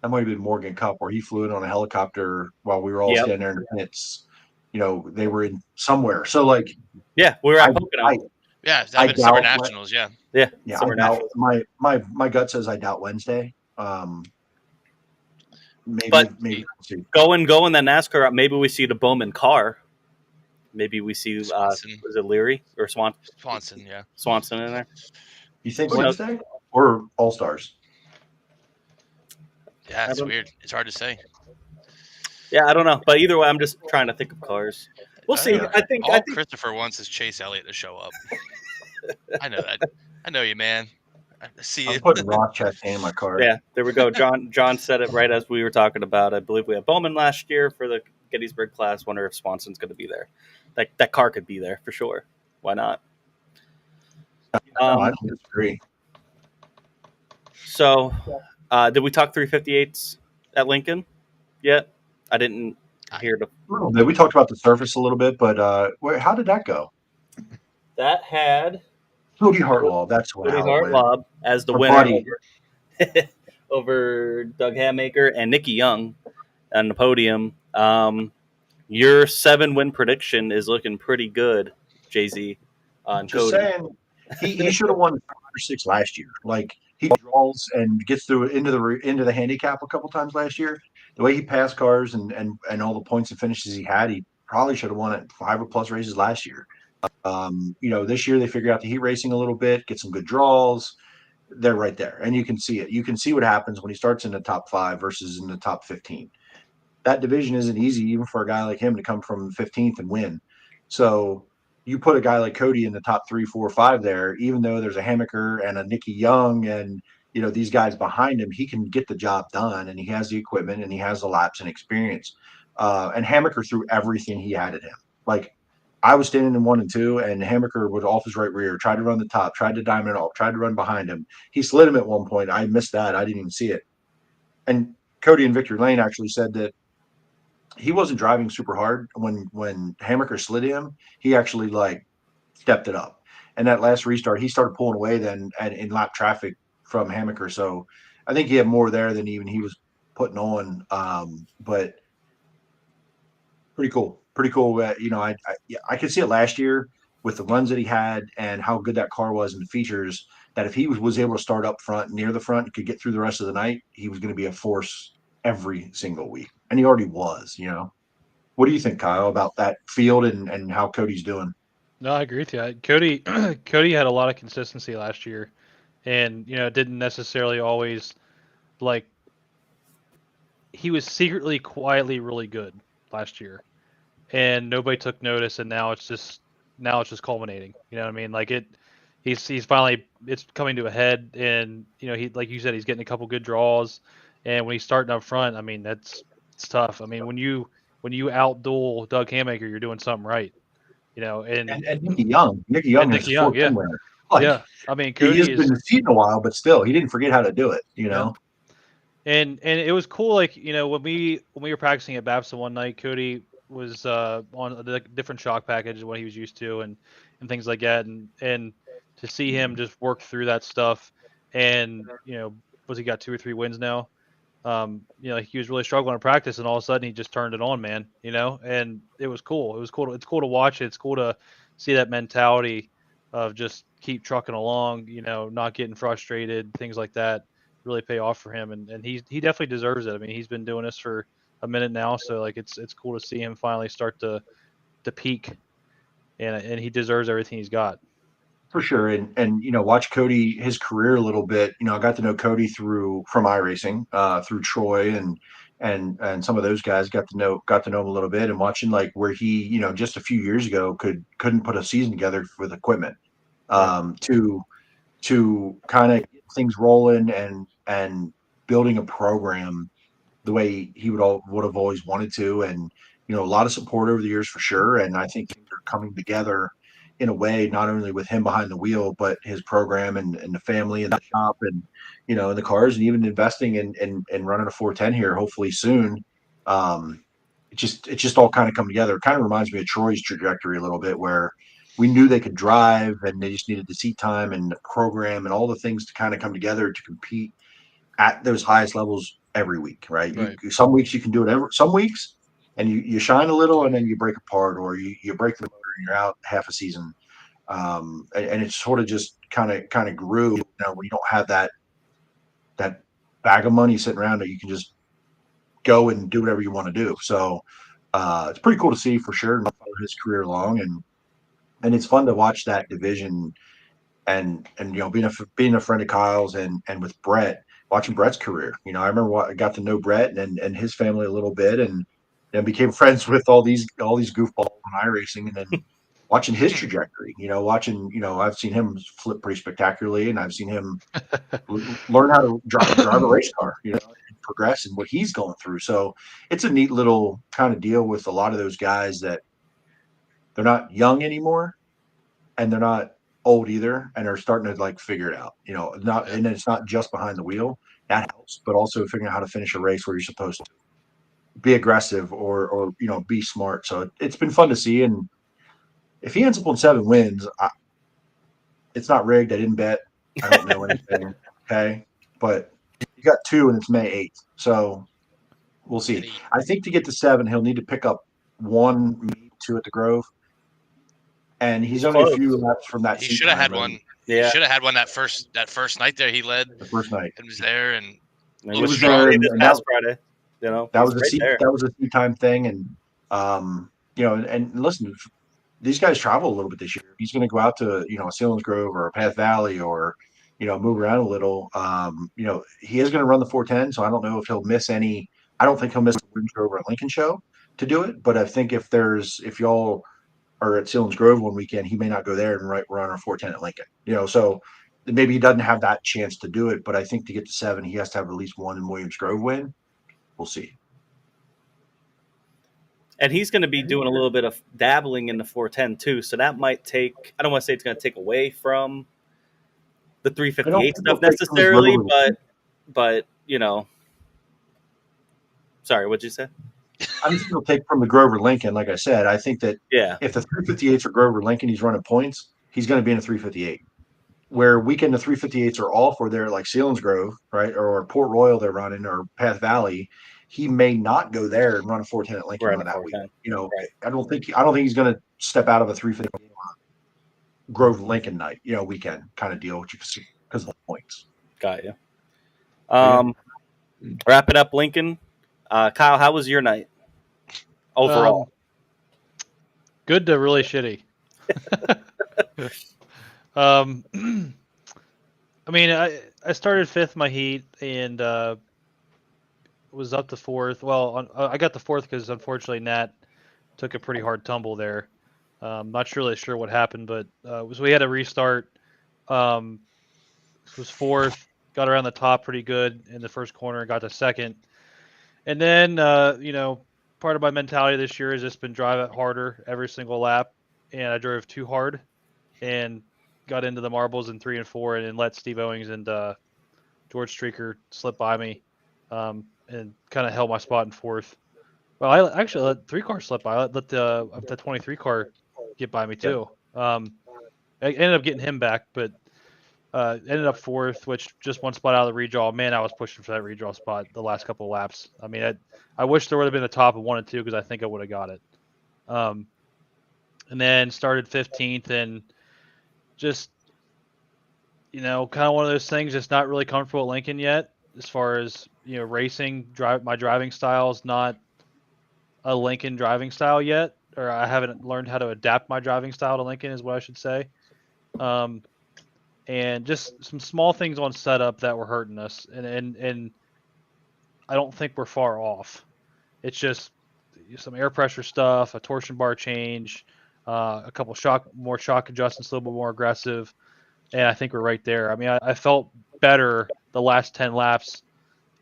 That might have been Morgan Cup, where he flew in on a helicopter while we were all standing there in the pits. They were in somewhere. So, like, yeah, we were at Pocono. Yeah, I've been Summer Nationals. Yeah. Summer Nationals. My gut says I doubt Wednesday. Maybe going that NASCAR. Maybe we see the Bowman car. Maybe we see was it Leary or Swanson? Yeah, Swanson in there. You think Wednesday or All Stars? Yeah, it's weird. It's hard to say. Yeah, I don't know, but either way, I'm just trying to think of cars. We'll see. I think Christopher wants is Chase Elliott to show up. I know that. I know you, man. I see I'm it. putting Ross Chastain in my car. Yeah, there we go. John said it right as we were talking about. I believe we had Bowman last year for the Gettysburg class. Wonder if Swanson's going to be there. That car could be there for sure. Why not? I don't disagree. So, did we talk 358s at Lincoln yet? I didn't hear the. We talked about the surface a little bit, but how did that go? That had Cody Hartlaw. That's what Cody Hartlaw as the winner over Doug Hatmaker and Nikki Young on the podium. Your 7-win prediction is looking pretty good, Jay-Z. On Just Cody. saying, he should have won 5 or 6 last year. Like, he draws and gets through into the handicap a couple times last year. The way he passed cars and all the points and finishes he had, he probably should have won it 5 or plus races last year. This year they figured out the heat racing a little bit, get some good draws. They're right there, and you can see it. You can see what happens when he starts in the top 5 versus in the top 15. That division isn't easy, even for a guy like him to come from 15th and win. So you put a guy like Cody in the top 3, 4, 5 there, even though there's a Hatmaker and a Nikki Young and these guys behind him, he can get the job done, and he has the equipment and he has the laps and experience. And Hatmaker threw everything he had at him. Like, I was standing in 1 and 2, and Hatmaker was off his right rear, tried to run the top, tried to diamond it off, tried to run behind him. He slid him at one point. I missed that. I didn't even see it. And Cody and Victor Lane actually said that he wasn't driving super hard when Hatmaker slid him. He actually stepped it up. And that last restart, he started pulling away then in lap traffic from Hatmaker. So I think he had more there than even he was putting on. But pretty cool. I could see it last year. with the runs that he had and how good that car was and the features, that if he was able to start up front, near the front, and could get through the rest of the night, he was going to be a force every single week. And he already was, you know. What do you think, Kyle, about that field and how Cody's doing? No, I agree with you. Cody Cody had a lot of consistency last year, and didn't necessarily always like. He was secretly, quietly really good last year, and nobody took notice, and now it's just culminating. You know what I mean? Like he's finally it's coming to a head, and he, like you said, he's getting a couple good draws, and when he's starting up front, I mean it's tough. I mean when you outduel Doug Hamaker, you're doing something right. And Nicky Young is Nicky a Young, 410 winner. Like, yeah. I mean he has Cody been is. defeated a while, but still, he didn't forget how to do it. You know. And it was cool, like when we were practicing at Babson one night, Cody was on a different shock package than what he was used to, and things like that, and to see him just work through that stuff, and was he got 2 or 3 wins now? He was really struggling in practice, and all of a sudden he just turned it on, man. And it was cool. It's cool to watch it. It's cool to see that mentality of just keep trucking along, not getting frustrated, things like that really pay off for him, and he definitely deserves it. I mean, he's been doing this for a minute now, so like it's cool to see him finally start to peak, and he deserves everything he's got. For sure, and watch Cody, his career a little bit. I got to know Cody from iRacing, through Troy and some of those guys. Got to know him a little bit, and watching like where he, just a few years ago couldn't put a season together with equipment, to kind of get things rolling and building a program the way he would have always wanted to, and a lot of support over the years for sure. And I think things are coming together in a way, not only with him behind the wheel, but his program and the family and the shop and and the cars, and even investing in running a 410 here hopefully soon. It's just all kind of come together. It kind of reminds me of Troy's trajectory a little bit, where we knew they could drive and they just needed the seat time and the program and all the things to kind of come together to compete at those highest levels every week, right? Some weeks you can do it some weeks, and you shine a little and then you break apart, or you break the motor and you're out half a season. And it sort of just kind of grew. When you don't have that bag of money sitting around that you can just go and do whatever you want to do. So it's pretty cool to see for sure, and follow his career along, and it's fun to watch that division, and being a friend of Kyle's and with Brett, watching Brett's career. I remember I got to know Brett and his family a little bit, and became friends with all these goofballs on iRacing, and then watching his trajectory. I've seen him flip pretty spectacularly, and I've seen him learn how to drive a race car, and progress in what he's going through. So it's a neat little kind of deal with a lot of those guys that they're not young anymore, and they're not old either, and are starting to like figure it out. And it's not just behind the wheel, that helps, but also figuring out how to finish a race where you're supposed to be aggressive or be smart. So it's been fun to see, and if he ends up on 7 wins, it's not rigged. I didn't bet. I don't know anything. Okay, but you got 2, and it's May 8th, so we'll see. I think to get to 7, he'll need to pick up 1, maybe 2 at the Grove. And he's only a few laps from that. He should have had one. Yeah. He should have had one that first night there. He led the first night and was there, and it was there this past Friday. That was a seat time thing, and and listen, these guys travel a little bit this year. He's going to go out to a Sealands Grove or a Path Valley, or move around a little. He is going to run the 410, so I don't know if he'll miss any. I don't think he'll miss the Williams Grove or Lincoln show to do it, but I think if y'all are at Sealands Grove one weekend, he may not go there and run a 410 at Lincoln. So maybe he doesn't have that chance to do it. But I think to get to 7, he has to have at least 1 in Williams Grove win. We'll see. And he's going to be doing a little bit of dabbling in the 410 too, so that might take. I don't want to say it's going to take away from the 358 stuff necessarily, but Sorry, what'd you say? I think he'll take from the Grover Lincoln. Like I said, I think that if the 358s are Grover Lincoln, he's running points, he's going to be in a 358. Where weekend the 358s are off, or they're like Sealands Grove, right, or Port Royal they're running, or Path Valley, he may not go there and run a 410 at Lincoln on that week. I don't think he's going to step out of a 358 Grove Lincoln night, weekend kind of deal because of the points. Got you. Wrap it up, Lincoln. Kyle, how was your night overall? Good to really shitty. I mean, I started 5th my heat and was up to 4th. Well, I got the 4th because unfortunately Nat took a pretty hard tumble there. Not really sure what happened, but so we had a restart. Was 4th, got around the top pretty good in the first corner, got to 2nd, and then part of my mentality this year has just been drive it harder every single lap, and I drove too hard and got into the marbles in 3 and 4, and then let Steve Owings and George Streaker slip by me, and kind of held my spot in 4th. Well, I actually let 3 cars slip by. I let the 23 car get by me too. I ended up getting him back, but ended up 4th, which just 1 spot out of the redraw. Man, I was pushing for that redraw spot the last couple of laps. I mean, I wish there would have been the top of 1 and 2 because I think I would have got it. And then started 15th and just, kind of one of those things, just not really comfortable at Lincoln yet as far as, racing. My driving style is not a Lincoln driving style yet, or I haven't learned how to adapt my driving style to Lincoln is what I should say. And just some small things on setup that were hurting us, and I don't think we're far off. It's just some air pressure stuff, a torsion bar change, a couple more shock adjustments, a little bit more aggressive, and I think we're right there. I mean, I felt better the last 10 laps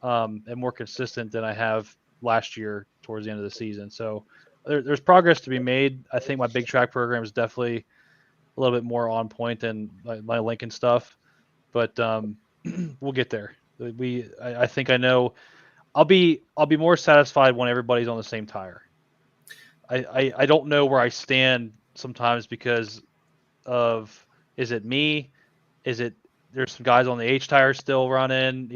and more consistent than I have last year towards the end of the season. So there's progress to be made. I think my big track program is definitely a little bit more on point than my Lincoln stuff, but we'll get there. I think I know. I'll be more satisfied when everybody's on the same tire. I don't know where I stand sometimes because of, is it me? Is it there's some guys on the H tire still running?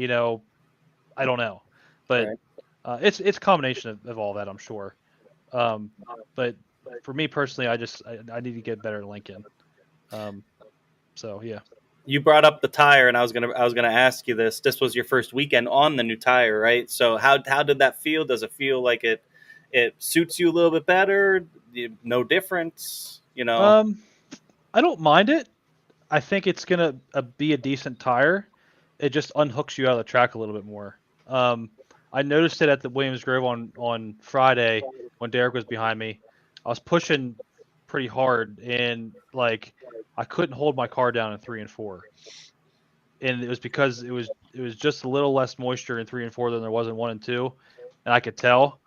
I don't know, but it's a combination of all that, I'm sure. But for me personally, I need to get better at Lincoln. So yeah. You brought up the tire, and I was gonna ask you this. This was your first weekend on the new tire, right? So how did that feel? Does it feel like it suits you a little bit better? No difference, I don't mind it. I think it's gonna be a decent tire. It just unhooks you out of the track a little bit more. I noticed it at the Williams Grove on Friday when Derek was behind me. I was pushing pretty hard, and I couldn't hold my car down in 3 and 4, and it was because it was just a little less moisture in 3 and 4 than there was in 1 and 2, and I could tell,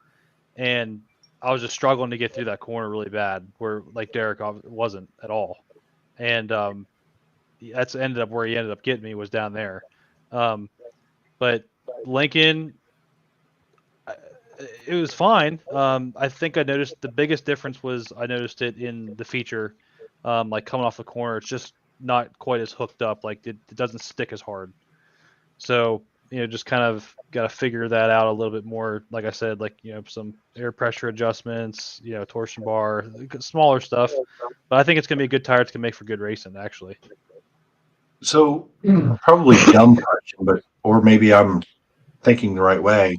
and I was just struggling to get through that corner really bad, where Derek wasn't at all, and that's ended up where he ended up getting me, was down there. But Lincoln, it was fine. I think I noticed the biggest difference was I noticed it in the feature, coming off the corner. It's just not quite as hooked up. It doesn't stick as hard. So, just kind of got to figure that out a little bit more. Like I said, some air pressure adjustments, torsion bar, smaller stuff. But I think it's going to be a good tire. It's going to make for good racing, actually. So probably a dumb question, or maybe I'm thinking the right way.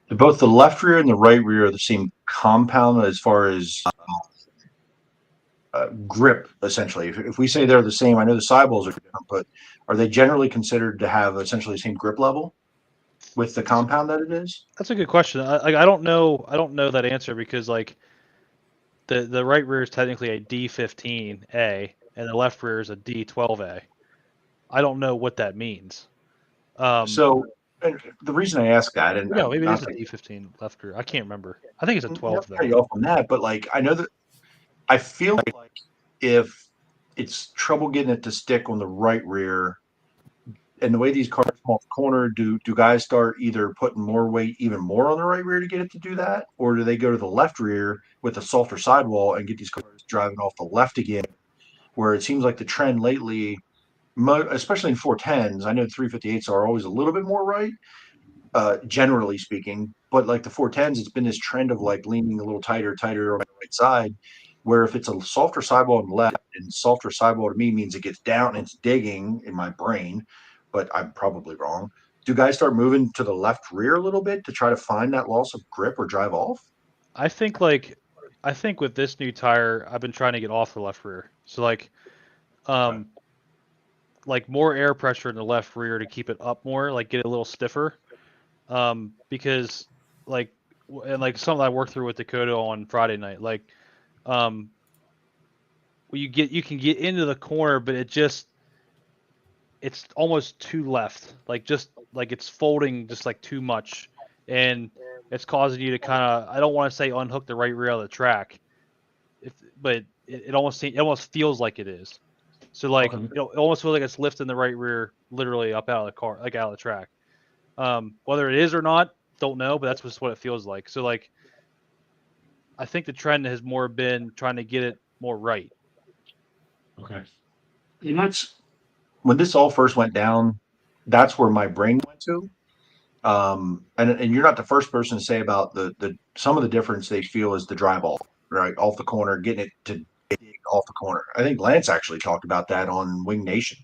Do both the left rear and the right rear are the same compound as far as grip, essentially? If we say they're the same, I know the sidewalls are different, but are they generally considered to have essentially the same grip level with the compound that it is? That's a good question. I don't know. I don't know that answer because the right rear is technically a D15A and the left rear is a D12A. I don't know what that means. So the reason I ask that, and maybe it is a D15 left rear. I can't remember. I think it's a 12 though. You off on that, but I know that I feel like if it's trouble getting it to stick on the right rear, and the way these cars come off the corner, do guys start either putting more weight even more on the right rear to get it to do that, or do they go to the left rear with a softer sidewall and get these cars driving off the left again? Where it seems like the trend lately, especially in 410s, I know the 358s are always a little bit more right, generally speaking, but the 410s, it's been this trend of leaning a little tighter on the right side. where if it's a softer sidewall on the left, and softer sidewall to me means it gets down and it's digging in my brain, but I'm probably wrong. Do guys start moving to the left rear a little bit to try to find that loss of grip or drive off? I think with this new tire, I've been trying to get off the left rear. So like more air pressure in the left rear to keep it up more, like get it a little stiffer. Because like something I worked through with Dakota on Friday night, you can get into the corner, but it's almost too left, like it's folding just like too much, and it's causing you to kind of, I don't want to say unhook the right rear of the track, but it almost feels like it is. So it almost feels like it's lifting the right rear literally up out of the car, like out of the track. Whether it is or not, don't know, but that's just what it feels like. So I think the trend has more been trying to get it more right. Okay. And that's when this all first went down, that's where my brain went to. And you're not the first person to say about the some of the difference they feel is the drive off, right? Off the corner, getting it to dig off the corner. I think Lance actually talked about that on Wing Nation,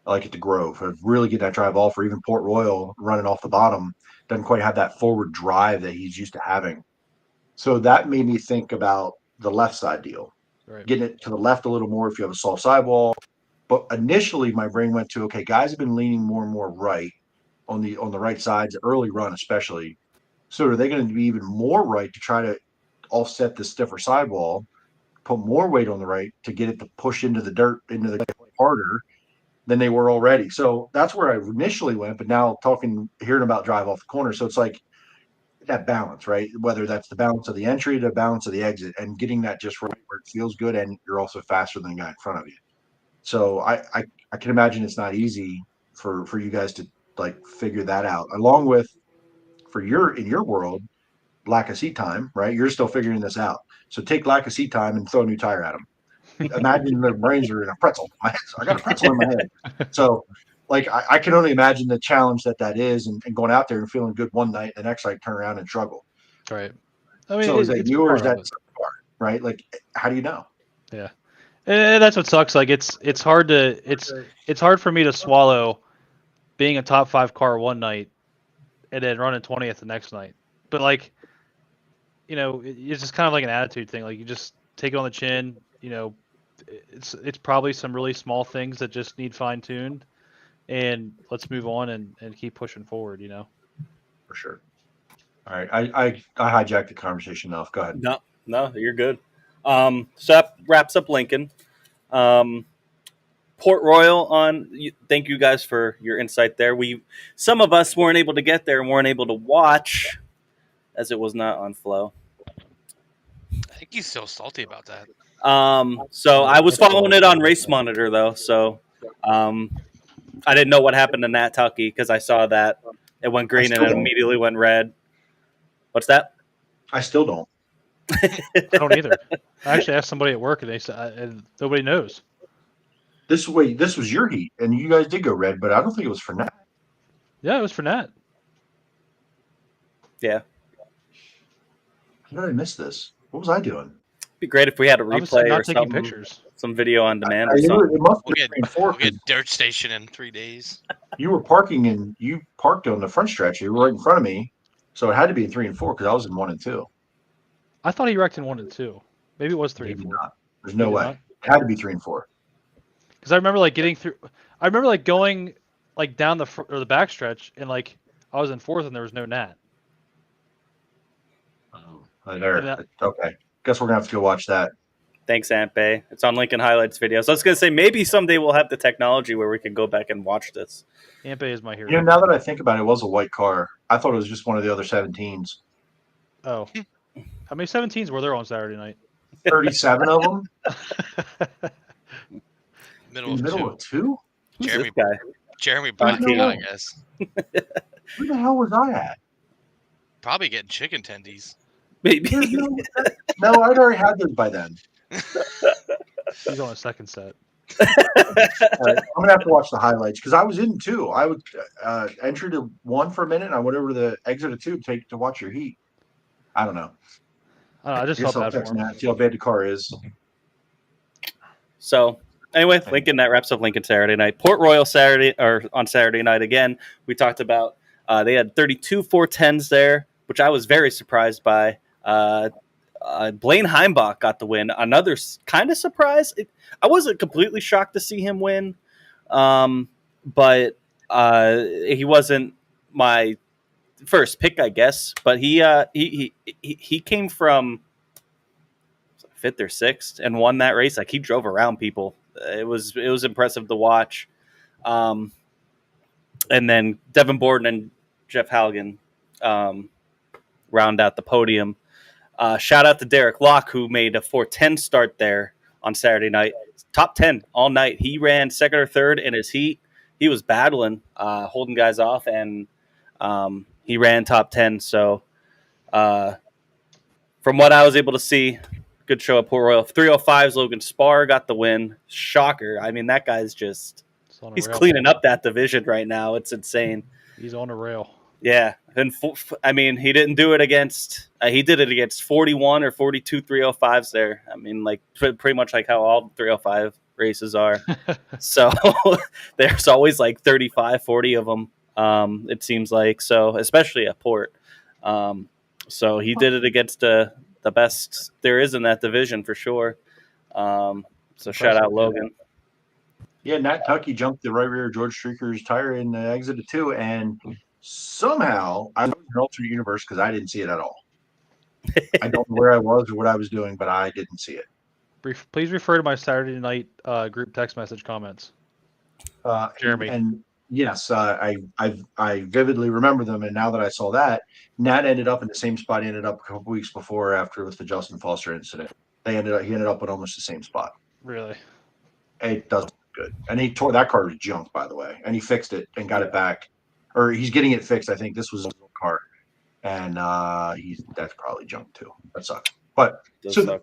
like at the Grove, of really getting that drive off, or even Port Royal running off the bottom. Doesn't quite have that forward drive that he's used to having. So that made me think about the left side deal. Right. Getting it to the left a little more if you have a soft sidewall. But initially my brain went to, okay, guys have been leaning more and more right on the right sides, early run especially. So are they going to be even more right to try to offset the stiffer sidewall, put more weight on the right to get it to push into the dirt, into the harder than they were already? So that's where I initially went, but now hearing about drive off the corner. So it's like that balance, right? Whether that's the balance of the entry, the balance of the exit, and getting that just right where it feels good, and you're also faster than the guy in front of you. So I can imagine it's not easy for you guys to like figure that out, along with in your world, lack of seat time, right? You're still figuring this out. So take lack of seat time and throw a new tire at them. Imagine their brains are in a pretzel. I got a pretzel in my head. So I can only imagine the challenge that is, and going out there and feeling good one night, the next night turn around and struggle. Right. I mean, so is that you or is that part, right? Like, how do you know? Yeah. And that's what sucks. Like it's hard for me to swallow being a top 5 car one night and then running 20th the next night. But it's just kind of like an attitude thing. Like you just take it on the chin. It's probably some really small things that just need fine tuned, and let's move on and keep pushing forward. For sure. All right, I hijacked the conversation enough. Go ahead. No, you're good. So that wraps up Lincoln. Port Royal thank you guys for your insight there. Some of us weren't able to get there and weren't able to watch as it was not on Flow. I think he's still salty about that. So I was following it on Race Monitor though. So I didn't know what happened to Nat Tucky because I saw that it went green and it immediately went red. What's that? I still don't. I don't either. I actually asked somebody at work, and they said and nobody knows. This was your heat, and you guys did go red, but I don't think it was for Nat. Yeah, it was for Nat. Yeah. How did I miss this? What was I doing? It'd be great if we had a replay or taking pictures. Some video on demand. We'll get dirt station in 3 days. You were parking, and you parked on the front stretch. You were right in front of me, so it had to be in 3 and 4 because I was in 1 and 2. I thought he wrecked in 1 and 2. Maybe it was 3 and 4. Not. There's no way. Not. It had to be 3 and 4. Because I remember getting through. I remember going down the back stretch, and I was in 4th and there was no Nat. Okay. Guess we're gonna have to go watch that. Thanks, Aunt Bay. It's on Lincoln Highlights video. So I was gonna say maybe someday we'll have the technology where we can go back and watch this. Aunt Bay is my hero. Now that I think about it, it was a white car. I thought it was just one of the other 17s. Oh. How many 17s were there on Saturday night? 37 of them. Middle of 2? Jeremy Blackman, I guess. Where the hell was I at? Probably getting chicken tendies. Maybe. No, I'd already had those by then. He's on a second set. Right, I'm gonna have to watch the highlights because I was in 2. I would enter to 1 for a minute, and I went over to the exit of 2 to watch your heat. I don't know. I just I guess felt I'll bad for text him. Matt, see how bad the car is. So anyway, Lincoln, that wraps up Lincoln Saturday night. Port Royal on Saturday night again. We talked about they had 32 410s there, which I was very surprised by. Blaine Heimbach got the win. Another kind of surprise. I wasn't completely shocked to see him win, but he wasn't my first pick, I guess. But he came from fifth or sixth and won that race. Like, he drove around people. It was impressive to watch. And then Devin Borden and Jeff Halligan round out the podium. Shout out to Derek Locke, who made a 410 start there on Saturday night. Top 10 all night. He ran second or third in his heat. He was battling, holding guys off, and he ran top 10. So from what I was able to see, good show at Port Royal. 305's Logan Spar got the win. Shocker. I mean, that guy's he's cleaning up that division right now. It's insane. He's on a rail. Yeah. And I mean, he didn't do it against he did it against 41 or 42 305s there. I mean, like pretty much like how all 305 races are. So there's always like 35, 40 of them, it seems like. So especially at Port. So he did it against the best there is in that division for sure. So shout out Logan. Yeah, Nat Tucky jumped the right rear of George Streaker's tire in the exit of 2, and somehow I was in an alternate universe because I didn't see it at all. I don't know where I was or what I was doing, but I didn't see it. Please refer to my Saturday night group text message comments. Jeremy. And yes, I vividly remember them. And now that I saw that, Nat ended up in the same spot he ended up a couple weeks before after with the Justin Foster incident. He ended up at almost the same spot. Really? It doesn't look good. And he tore that car was junk, by the way. And he fixed it and got it back. Or he's getting it fixed. I think this was his car. And that's probably junk too. That sucks. But so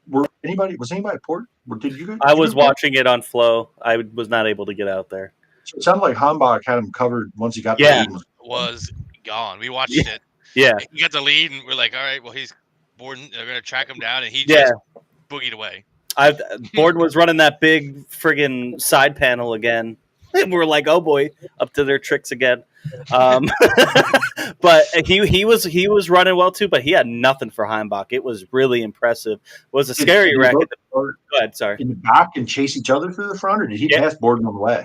was anybody at Port? Did you? I was watching it on Flow. I was not able to get out there. So it sounded like Heimbach had him covered once he got the lead. Was gone. We watched it. Yeah. He got the lead, and we're like, all right, well, he's Borden. They're going to track him down, and he just boogied away. Borden was running that big friggin' side panel again. And we're like, oh boy, up to their tricks again. But he was running well too, but he had nothing for Heimbach. It was really impressive. It was a scary wreck. Go ahead, sorry. In the back and chase each other through the front, or did he pass Borden on the way?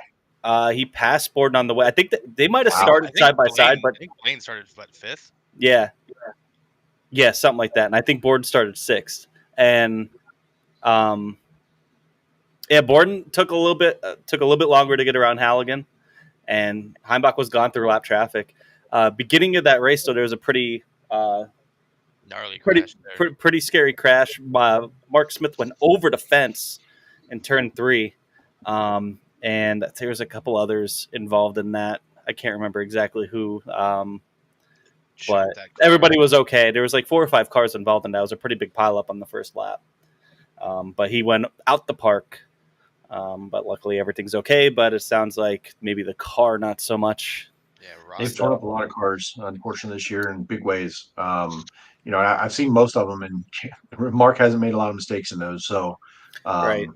He passed Borden on the way. I think that they might have started side by side, but I think Blaine started fifth. Yeah, something like that. And I think Borden started sixth. And Borden took a little bit longer to get around Halligan, and Heimbach was gone through lap traffic. Beginning of that race, though, there was a pretty gnarly crash pretty scary crash. Mark Smith went over the fence in turn 3, and there was a couple others involved in that. I can't remember exactly who, but everybody was okay. There was like 4 or 5 cars involved in that. It was a pretty big pileup on the first lap. But he went out the park. But luckily everything's okay. But it sounds like maybe the car not so much. Yeah, they've torn up a lot of cars, unfortunately, this year in big ways. I've seen most of them, and Mark hasn't made a lot of mistakes in those. So, right.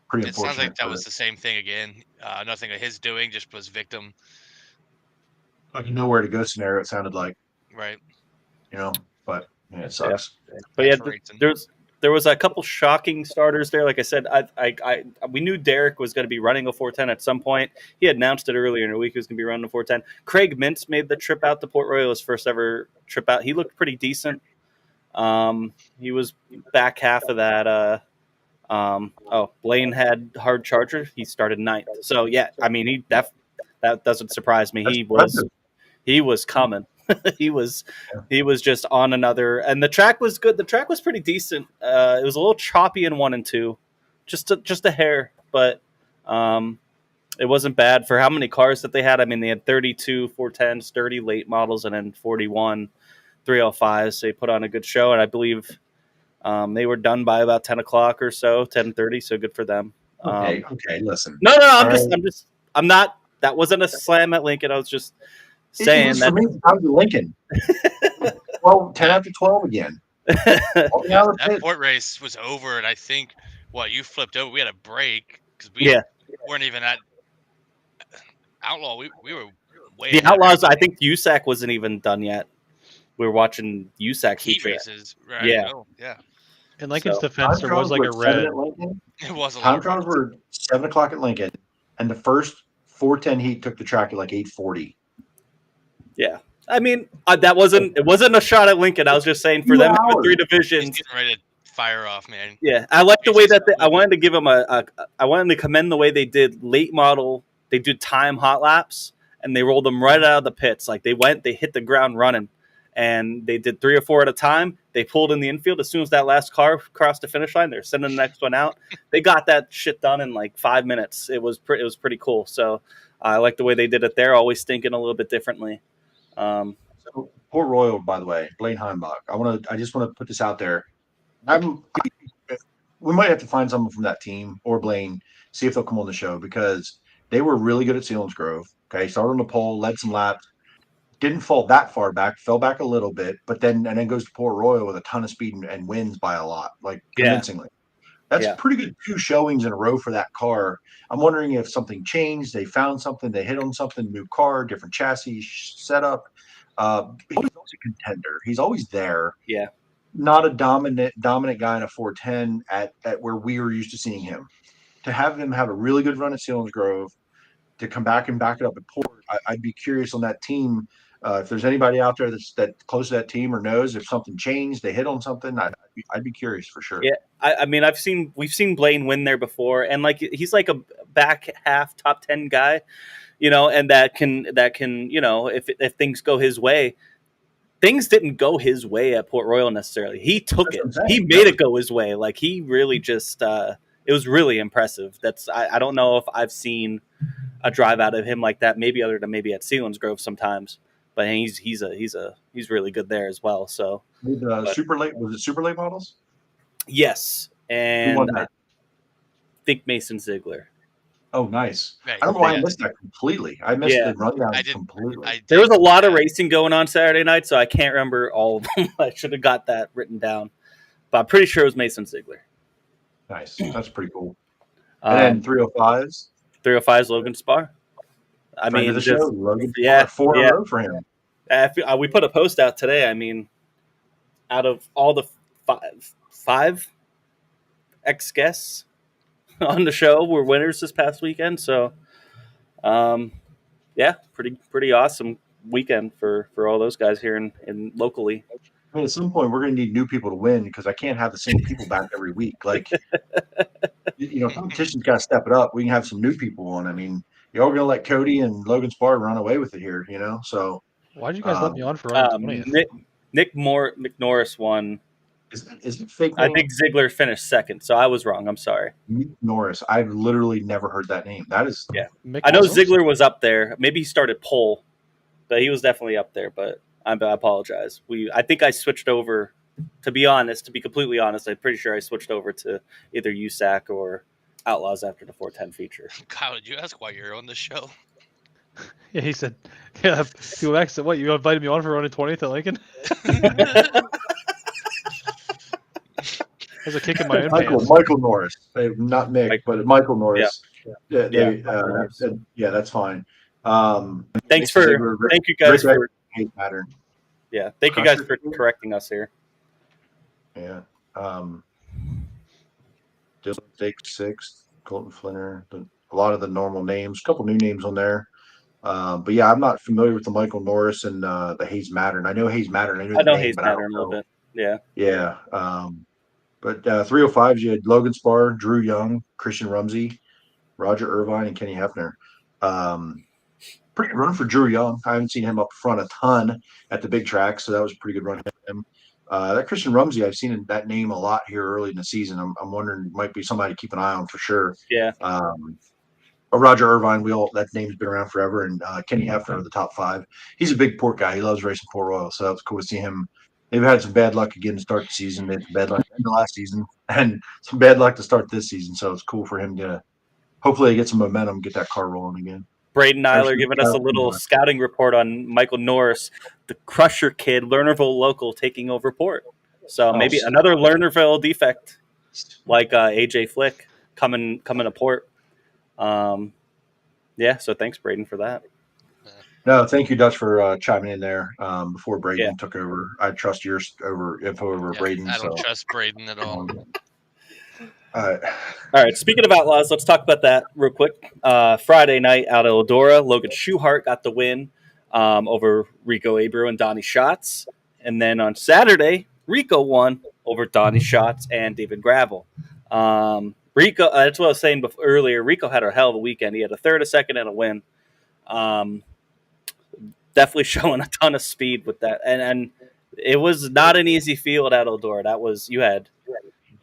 Pretty it unfortunate. Sounds like that was the same thing again. Nothing of his doing, just was victim. Like a nowhere to go scenario. It sounded like. Right. But it sucks. Yeah. But there was a couple shocking starters there. Like I said, we knew Derek was going to be running a 410 at some point. He had announced it earlier in the week he was going to be running a 410. Craig Mintz made the trip out to Port Royal, his first ever trip out. He looked pretty decent. He was back half of that. Blaine had hard charger. He started 9th. So yeah, I mean that doesn't surprise me. He was coming. he was just on another, and the track was good. The track was pretty decent. It was a little choppy in 1 and 2, just a hair, but it wasn't bad for how many cars that they had. I mean, they had 32 410s, 30 late models, and then 41 305s. So they put on a good show, and I believe they were done by about 10 o'clock or so, 10:30. So good for them. Okay, listen. No, I'm not. That wasn't a slam at Lincoln. I was just saying that. For me, I was Lincoln. 10 after 12 again. That port race was over, and I think you flipped over. We had a break because we weren't even at Outlaw. We were way The ahead of Outlaws. I everybody. think USAC wasn't even done yet. We were watching USAC Heat feature. races, right? Yeah. Oh, yeah. In Lincoln's So, defense, there was like a red. It was a Time lot. trials were 7:00 at Lincoln, and the first 410 heat took the track at like 8:40. Yeah, I mean it wasn't a shot at Lincoln. I was just saying for them for 3 divisions. He's getting ready to fire off, man. Yeah, I like the way that I wanted to give them I wanted to commend the way they did late model. They did time hot laps and they rolled them right out of the pits. Like they hit the ground running, and they did 3 or 4 at a time. They pulled in the infield as soon as that last car crossed the finish line. They're sending the next one out. They got that shit done in like 5 minutes. It was pretty cool. So I like the way they did it there. Always thinking a little bit differently. So Port Royal, by the way, Blaine Heimbach. I just want to put this out there. We might have to find someone from that team or Blaine, see if they'll come on the show, because they were really good at Selinsgrove. Okay, started on the pole, led some laps, didn't fall that far back, fell back a little bit, but then goes to Port Royal with a ton of speed and wins by a lot, like convincingly. That's pretty good 2 showings in a row for that car. I'm wondering if something changed. They found something. They hit on something. New car, different chassis setup. He's always a contender. He's always there. Yeah. Not a dominant guy in a 410 at where we were used to seeing him. To have him have a really good run at Selinsgrove, to come back and back it up at Port, I'd be curious on that team. If there's anybody out there that's close to that team or knows if something changed, they hit on something, I'd be curious for sure. Yeah, I mean, we've seen Blaine win there before, and like he's like a back half top 10 guy, and that can if things go his way. Things didn't go his way at Port Royal necessarily. He took it. He made it go his way. Like he really just it was really impressive. I don't know if I've seen a drive out of him like that, maybe other than maybe at Selinsgrove sometimes. But he's really good there as well. So super late, was it super late models? Yes, and I think Mason Ziegler. Oh, nice. Right. I don't know why I missed that completely. I missed the rundown completely. There was a lot of racing going on Saturday night, so I can't remember all of them. I should have got that written down. But I'm pretty sure it was Mason Ziegler. Nice. That's pretty cool. And then 305s? 305s, Logan Spar. I mean, the show, Logan Spar, 4 in a row for him. We put a post out today. I mean, out of all the five ex-guests on the show were winners this past weekend. So, pretty awesome weekend for all those guys here in locally. I mean, at some point, we're going to need new people to win because I can't have the same people back every week. Like, competition's got to step it up. We can have some new people on. I mean, you're all going to let Cody and Logan Spar run away with it here, So, why'd you guys let me on for running 20th? Nick Norris won. Is it fake? I think Ziegler finished second, so I was wrong. I'm sorry. Nick Norris. I've literally never heard that name. That is, I know Ziegler was up there. Maybe he started pole, but he was definitely up there. But I apologize. I think I switched over. To be completely honest, I'm pretty sure I switched over to either USAC or Outlaws after the 410 feature. Kyle, did you ask why you're on the show? Yeah, he said, people asked, what, you invited me on for running 20th at Lincoln? There's a kick in my Michael Norris, not Mick, but Michael Norris. Yeah, that's fine. Thank you guys for hate pattern. Yeah, thank you guys for correcting us here. Yeah. Dylan Jake 6th, Colton Flinner, a lot of the normal names, a couple new names on there. But yeah, I'm not familiar with the Michael Norris and the Hayes Mattern. I know Hayes Mattern. I know Hayes Mattern a little bit. Yeah. Yeah. But 305s, you had Logan Spar, Drew Young, Christian Rumsey, Roger Irvine, and Kenny Hefner. Pretty good run for Drew Young. I haven't seen him up front a ton at the big tracks, so that was a pretty good run for him. That Christian Rumsey, I've seen that name a lot here early in the season. I'm wondering, might be somebody to keep an eye on for sure. Yeah. Roger Irvine, that name's been around forever, and Kenny Hefner are the top 5. He's a big Port guy. He loves racing Port Royal, so it's cool to see him. They've had some bad luck again to start the season. They had some bad luck in the last season, and some bad luck to start this season. So it's cool for him to hopefully get some momentum, get that car rolling again. Braden Nyler giving us a little scouting report on Michael Norris, the Crusher kid, Lernerville local, taking over Port. So maybe another Lernerville defect, like AJ Flick coming to port. Yeah. So thanks, Braden, for that. No, thank you, Dutch, for chiming in there before Braden took over. I trust your info over Braden. I don't trust Braden at all. All right. Speaking of Outlaws, let's talk about that real quick. Friday night out at Eldora, Logan Schuhart got the win over Rico Abreu and Donnie Schatz. And then on Saturday, Rico won over Donnie Schatz and David Gravel. Rico, that's what I was saying earlier. Rico had a hell of a weekend. He had a third, a second, and a win. Definitely showing a ton of speed with that. And it was not an easy field at Eldora. That was, you had...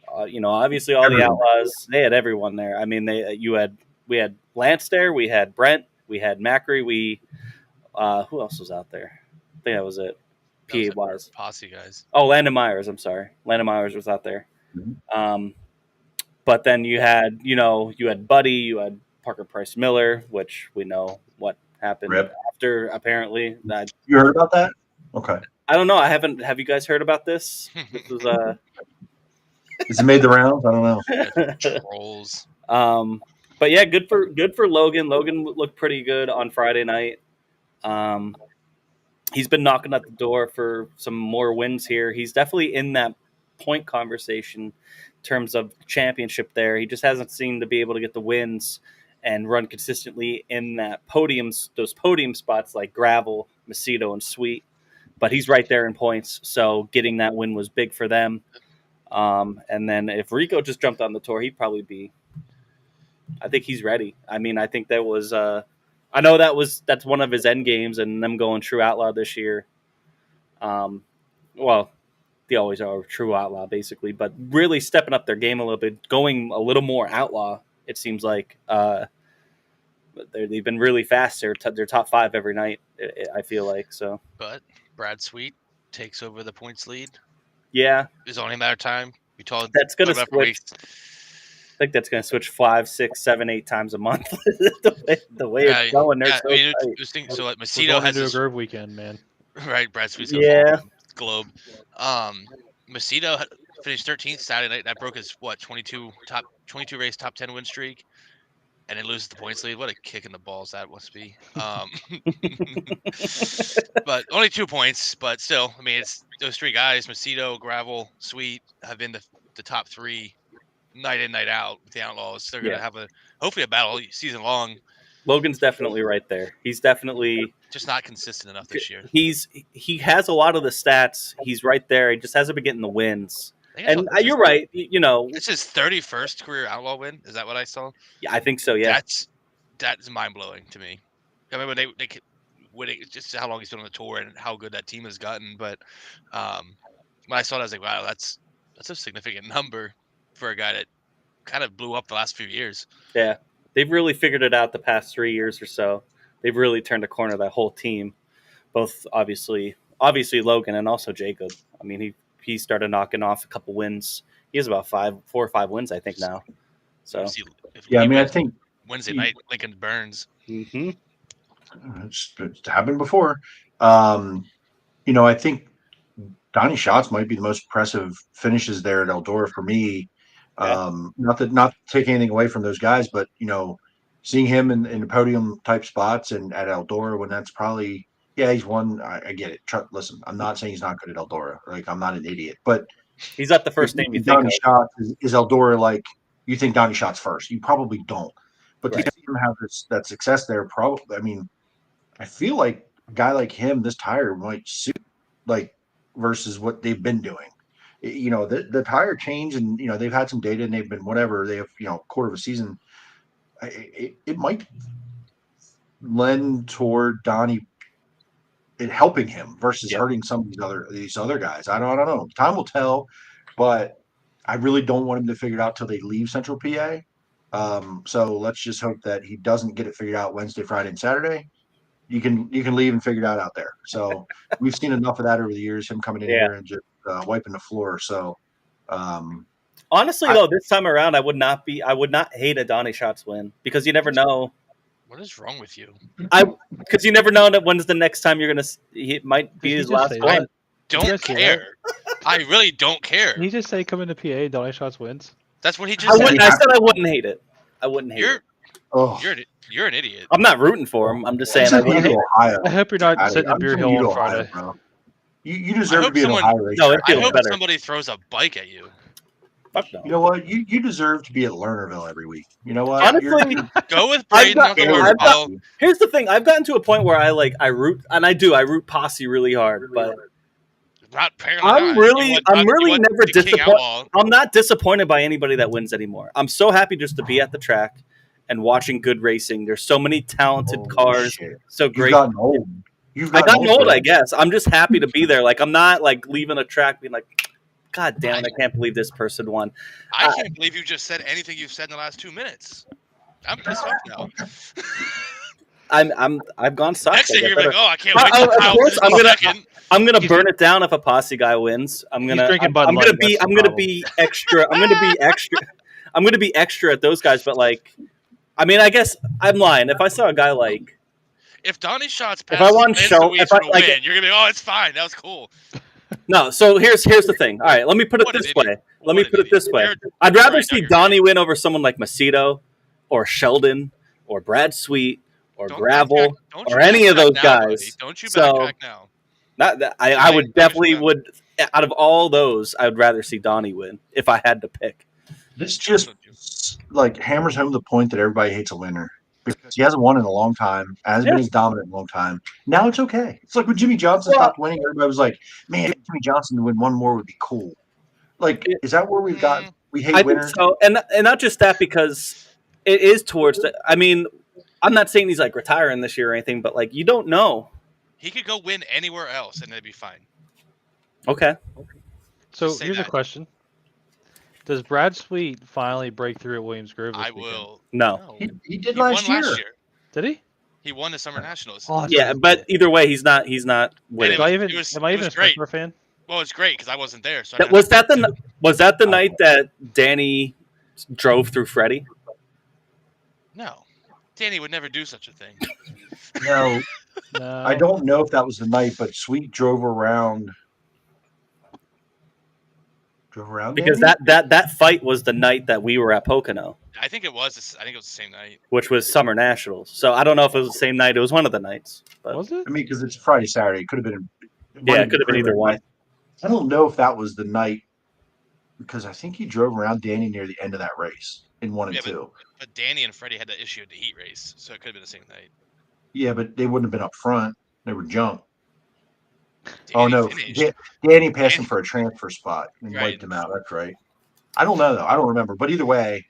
obviously all the Outlaws, they had everyone there. I mean, we had Lance there, we had Brent, we had Macri, who else was out there? I think that was it. PA-wise. Posse guys. Oh, Landon Myers, I'm sorry. Landon Myers was out there. Mm-hmm. But then you had Buddy, you had Parker Price Miller, which we know what happened after, apparently. You heard about that? Okay. I don't know. I haven't. Have you guys heard about this? This was Has it made the rounds? I don't know. Trolls. But yeah, good for Logan. Logan looked pretty good on Friday night. He's been knocking at the door for some more wins here. He's definitely in that point conversation in terms of championship there. He just hasn't seemed to be able to get the wins and run consistently in those podium spots like Gravel, Macedo, and Sweet. But he's right there in points, so getting that win was big for them. And then if Rico just jumped on the tour, he'd probably be. I think he's ready. I mean, I think that was. I know that's one of his end games, and them going true outlaw this year. Well, they always are true outlaw basically, but really stepping up their game a little bit, going a little more outlaw. It seems like they've been really fast. They're top 5 every night. I feel like so. But Brad Sweet takes over the points lead. Yeah, it's only a matter of time. We told that's going to switch. I think that's going to switch 5, 6, 7, 8 times a month. the way it's going, they're so tight. So like Macedo has a Grove weekend, man. Right, Brad Sweet's Globe. Macedo finished 13th Saturday night. That broke his 22 race top 10 win streak, and it loses the points lead. What a kick in the balls that must be. But only 2 points. But still, I mean, it's those 3 guys: Macedo, Gravel, Sweet, have been the top 3 night in, night out with the Outlaws. They're going to have hopefully a battle season long. Logan's definitely right there. He's definitely just not consistent enough this year. He has a lot of the stats. He's right there. He just hasn't been getting the wins. And you're right. It's his 31st career Outlaw win. Is that what I saw? Yeah, I think so. Yeah, that's mind blowing to me. I mean, when they winning, just how long he's been on the tour and how good that team has gotten. But when I saw it, I was like, wow, that's a significant number for a guy that kind of blew up the last few years. Yeah, they've really figured it out the past 3 years or so. They've really turned a corner, that whole team. Both obviously Logan and also Jacob. I mean, he started knocking off a couple wins. He has about 4 or 5 wins, I think, now. So I mean, I think Wednesday night, Lincoln Burns. Mm-hmm. It's happened before. I think Donnie Schatz might be the most impressive finishes there at Eldora for me. Not to take anything away from those guys, but seeing him in the podium type spots and at Eldora when that's probably he's won. I get it. Listen, I'm not saying he's not good at Eldora. Like, I'm not an idiot, but he's not the first name you think Donnie Schatz is Eldora. Like, you think Donnie Schatz first? You probably don't. But to see him have that success there, probably. I mean, I feel like a guy like him, this tire might suit versus what they've been doing. The tire change, and they've had some data and they've been whatever. They have quarter of a season. It might lend toward Donnie it helping him versus hurting some of these other guys. I don't know. Time will tell, but I really don't want him to figure it out till they leave Central PA. So let's just hope that he doesn't get it figured out Wednesday, Friday, and Saturday. You can leave and figure it out there. So we've seen enough of that over the years. Him coming in here and just wiping the floor. So honestly, though, this time around, I would not hate a Donnie Schatz win because you never know. What is wrong with you? Because you never know that when's the next time you're gonna. It might be his last one. Don't care. I really don't care. Did he just say come into PA, donate shots wins? That's what he I just said. said I wouldn't hate it. I wouldn't hate it. Oh, You're an idiot. I'm not rooting for him. I'm just saying I sending wouldn't you hate to it. Ohio. I hope you're not Patty. sitting in I'm Beer sending Hill you on to Ohio, Friday. bro. You deserve to hope be an someone- Ohio racetrack. No, it I feels hope better. somebody throws a bike at you. Fuck no. You know what? You deserve to be at Lernerville every week. You know what? Honestly, Go with I've Braden got- on the I've water got- bottle. here's the thing. I've gotten to a point where I root, and I root Posse really hard, but Not apparently I'm not. really You want never the King disappointed. Outlaw. I'm not disappointed by anybody that wins anymore. I'm so happy just to be at the track and watching good racing. There's so many talented Holy cars, shit. so You've great. gotten old. I gotten old, bro. I guess. I'm just happy to be there. Like, I'm not like leaving a track being like, God damn it, I can't believe this person won. I can't believe you just said anything you've said in the last 2 minutes. I'm pissed off now. I've gone soft. Next thing I you're better- like, oh, I can't wait till Of Kyle course, finishes I'm gonna second. burn it down if a Posse guy wins. I'm gonna drinking Bud I'm gonna Light, be that's the I'm gonna problem. be extra. I'm gonna be extra. I'm gonna be extra at those guys. But like, I mean, I guess I'm lying. If I saw a guy like, If Donnie Shots If I passes want Lance show- Louise if I- for the like- win, you're gonna be, oh, it's fine. That was cool. no. So here's the thing. All right, let me put it What an this idiot. way. Let me What an put it idiot. this way. You're- I'd rather right, see now you're Donnie win over someone like Macedo, or Sheldon, or Brad Sweet, or Don't Gravel, backtrack- don't you or any of backtrack those now, guys. buddy. Don't you So- backtrack now. Not that I Right, would that was definitely bad. would. Out of all those, I would rather see Donnie win if I had to pick. This just like hammers home the point that everybody hates a winner because he hasn't won in a long time, hasn't Yeah. been as dominant in a long time. Now it's okay. It's like when Jimmy Johnson Well- stopped winning, everybody was like, "Man, Jimmy Johnson to win one more would be cool." Like, is that where we've got? We hate I think winners. so, and not just that because it is towards the. I mean, I'm not saying he's like retiring this year or anything, but like you don't know. He could go win anywhere else and it'd be fine. Okay. So Just say here's a that. question: does Brad Sweet finally break through at Williams Grove? This I weekend? will. No. He did He won last year. last year. Did he? He won the Summer Nationals. Oh, that's Yeah, right. but either way, he's not winning. Am I even it was a great. Spectre fan? Well, it's great because I wasn't there. So I That, got was to- that the night that Danny drove through Freddie? No. Danny would never do such a thing. No, No. I don't know if that was the night, but Sweet drove around. Because Danny? that fight was the night that we were at Pocono, I think it was. I think it was the same night. which was Summer Nationals. So I don't know if it was the same night. It was one of the nights. But Was it? I mean, because it's Friday, Saturday. It could have been. Yeah, it could have been either one. I don't know if that was the night because I think he drove around Danny near the end of that race in 1 and Yeah, 2. But Danny and Freddie had to issue the heat race, so it could have been the same night. Yeah, but they wouldn't have been up front. They were jump. Danny Oh no, finished. Danny passed him for a transfer spot and Right. wiped him out. That's right. I don't know though. I don't remember. But either way,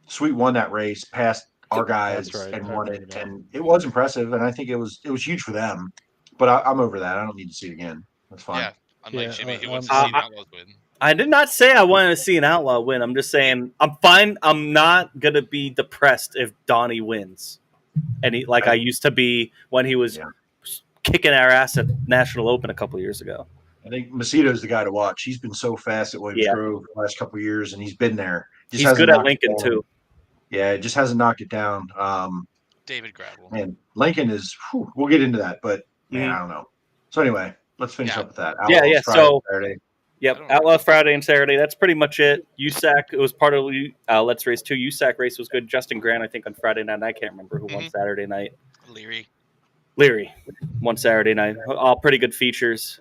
Sweet won that race, passed our guys, That's right. and I won remember it, that. and it was impressive. And I think it was huge for them. But I'm over that. I don't need to see it again. That's fine. Yeah, unlike Yeah, Jimmy, he I'm- wants to see I'm- the Outlaws win. I did not say I wanted to see an outlaw win. I'm just saying I'm fine. I'm not gonna be depressed if Donnie wins, and like I used to be when he was kicking our ass at National Open a couple of years ago. I think Macedo's the guy to watch. He's been so fast at Williams Yeah. Grove the last couple of years, and he's been there. Just He's hasn't good at knocked it Lincoln down. too. Yeah, just hasn't knocked it down. David Gravel. Man, Lincoln is. We'll get into that, but man, Mhm. I don't know. So anyway, let's finish Yeah. up with that. Yeah, Outlaws yeah, Friday, so- Saturday. Yep, I don't Outlaw Friday and Saturday. That's pretty much it. USAC, it was part of Let's Race 2. USAC race was good. Justin Grant, I think, on Friday night. I can't remember who won Mhm. Saturday night. Leary. Won Saturday night. All pretty good features.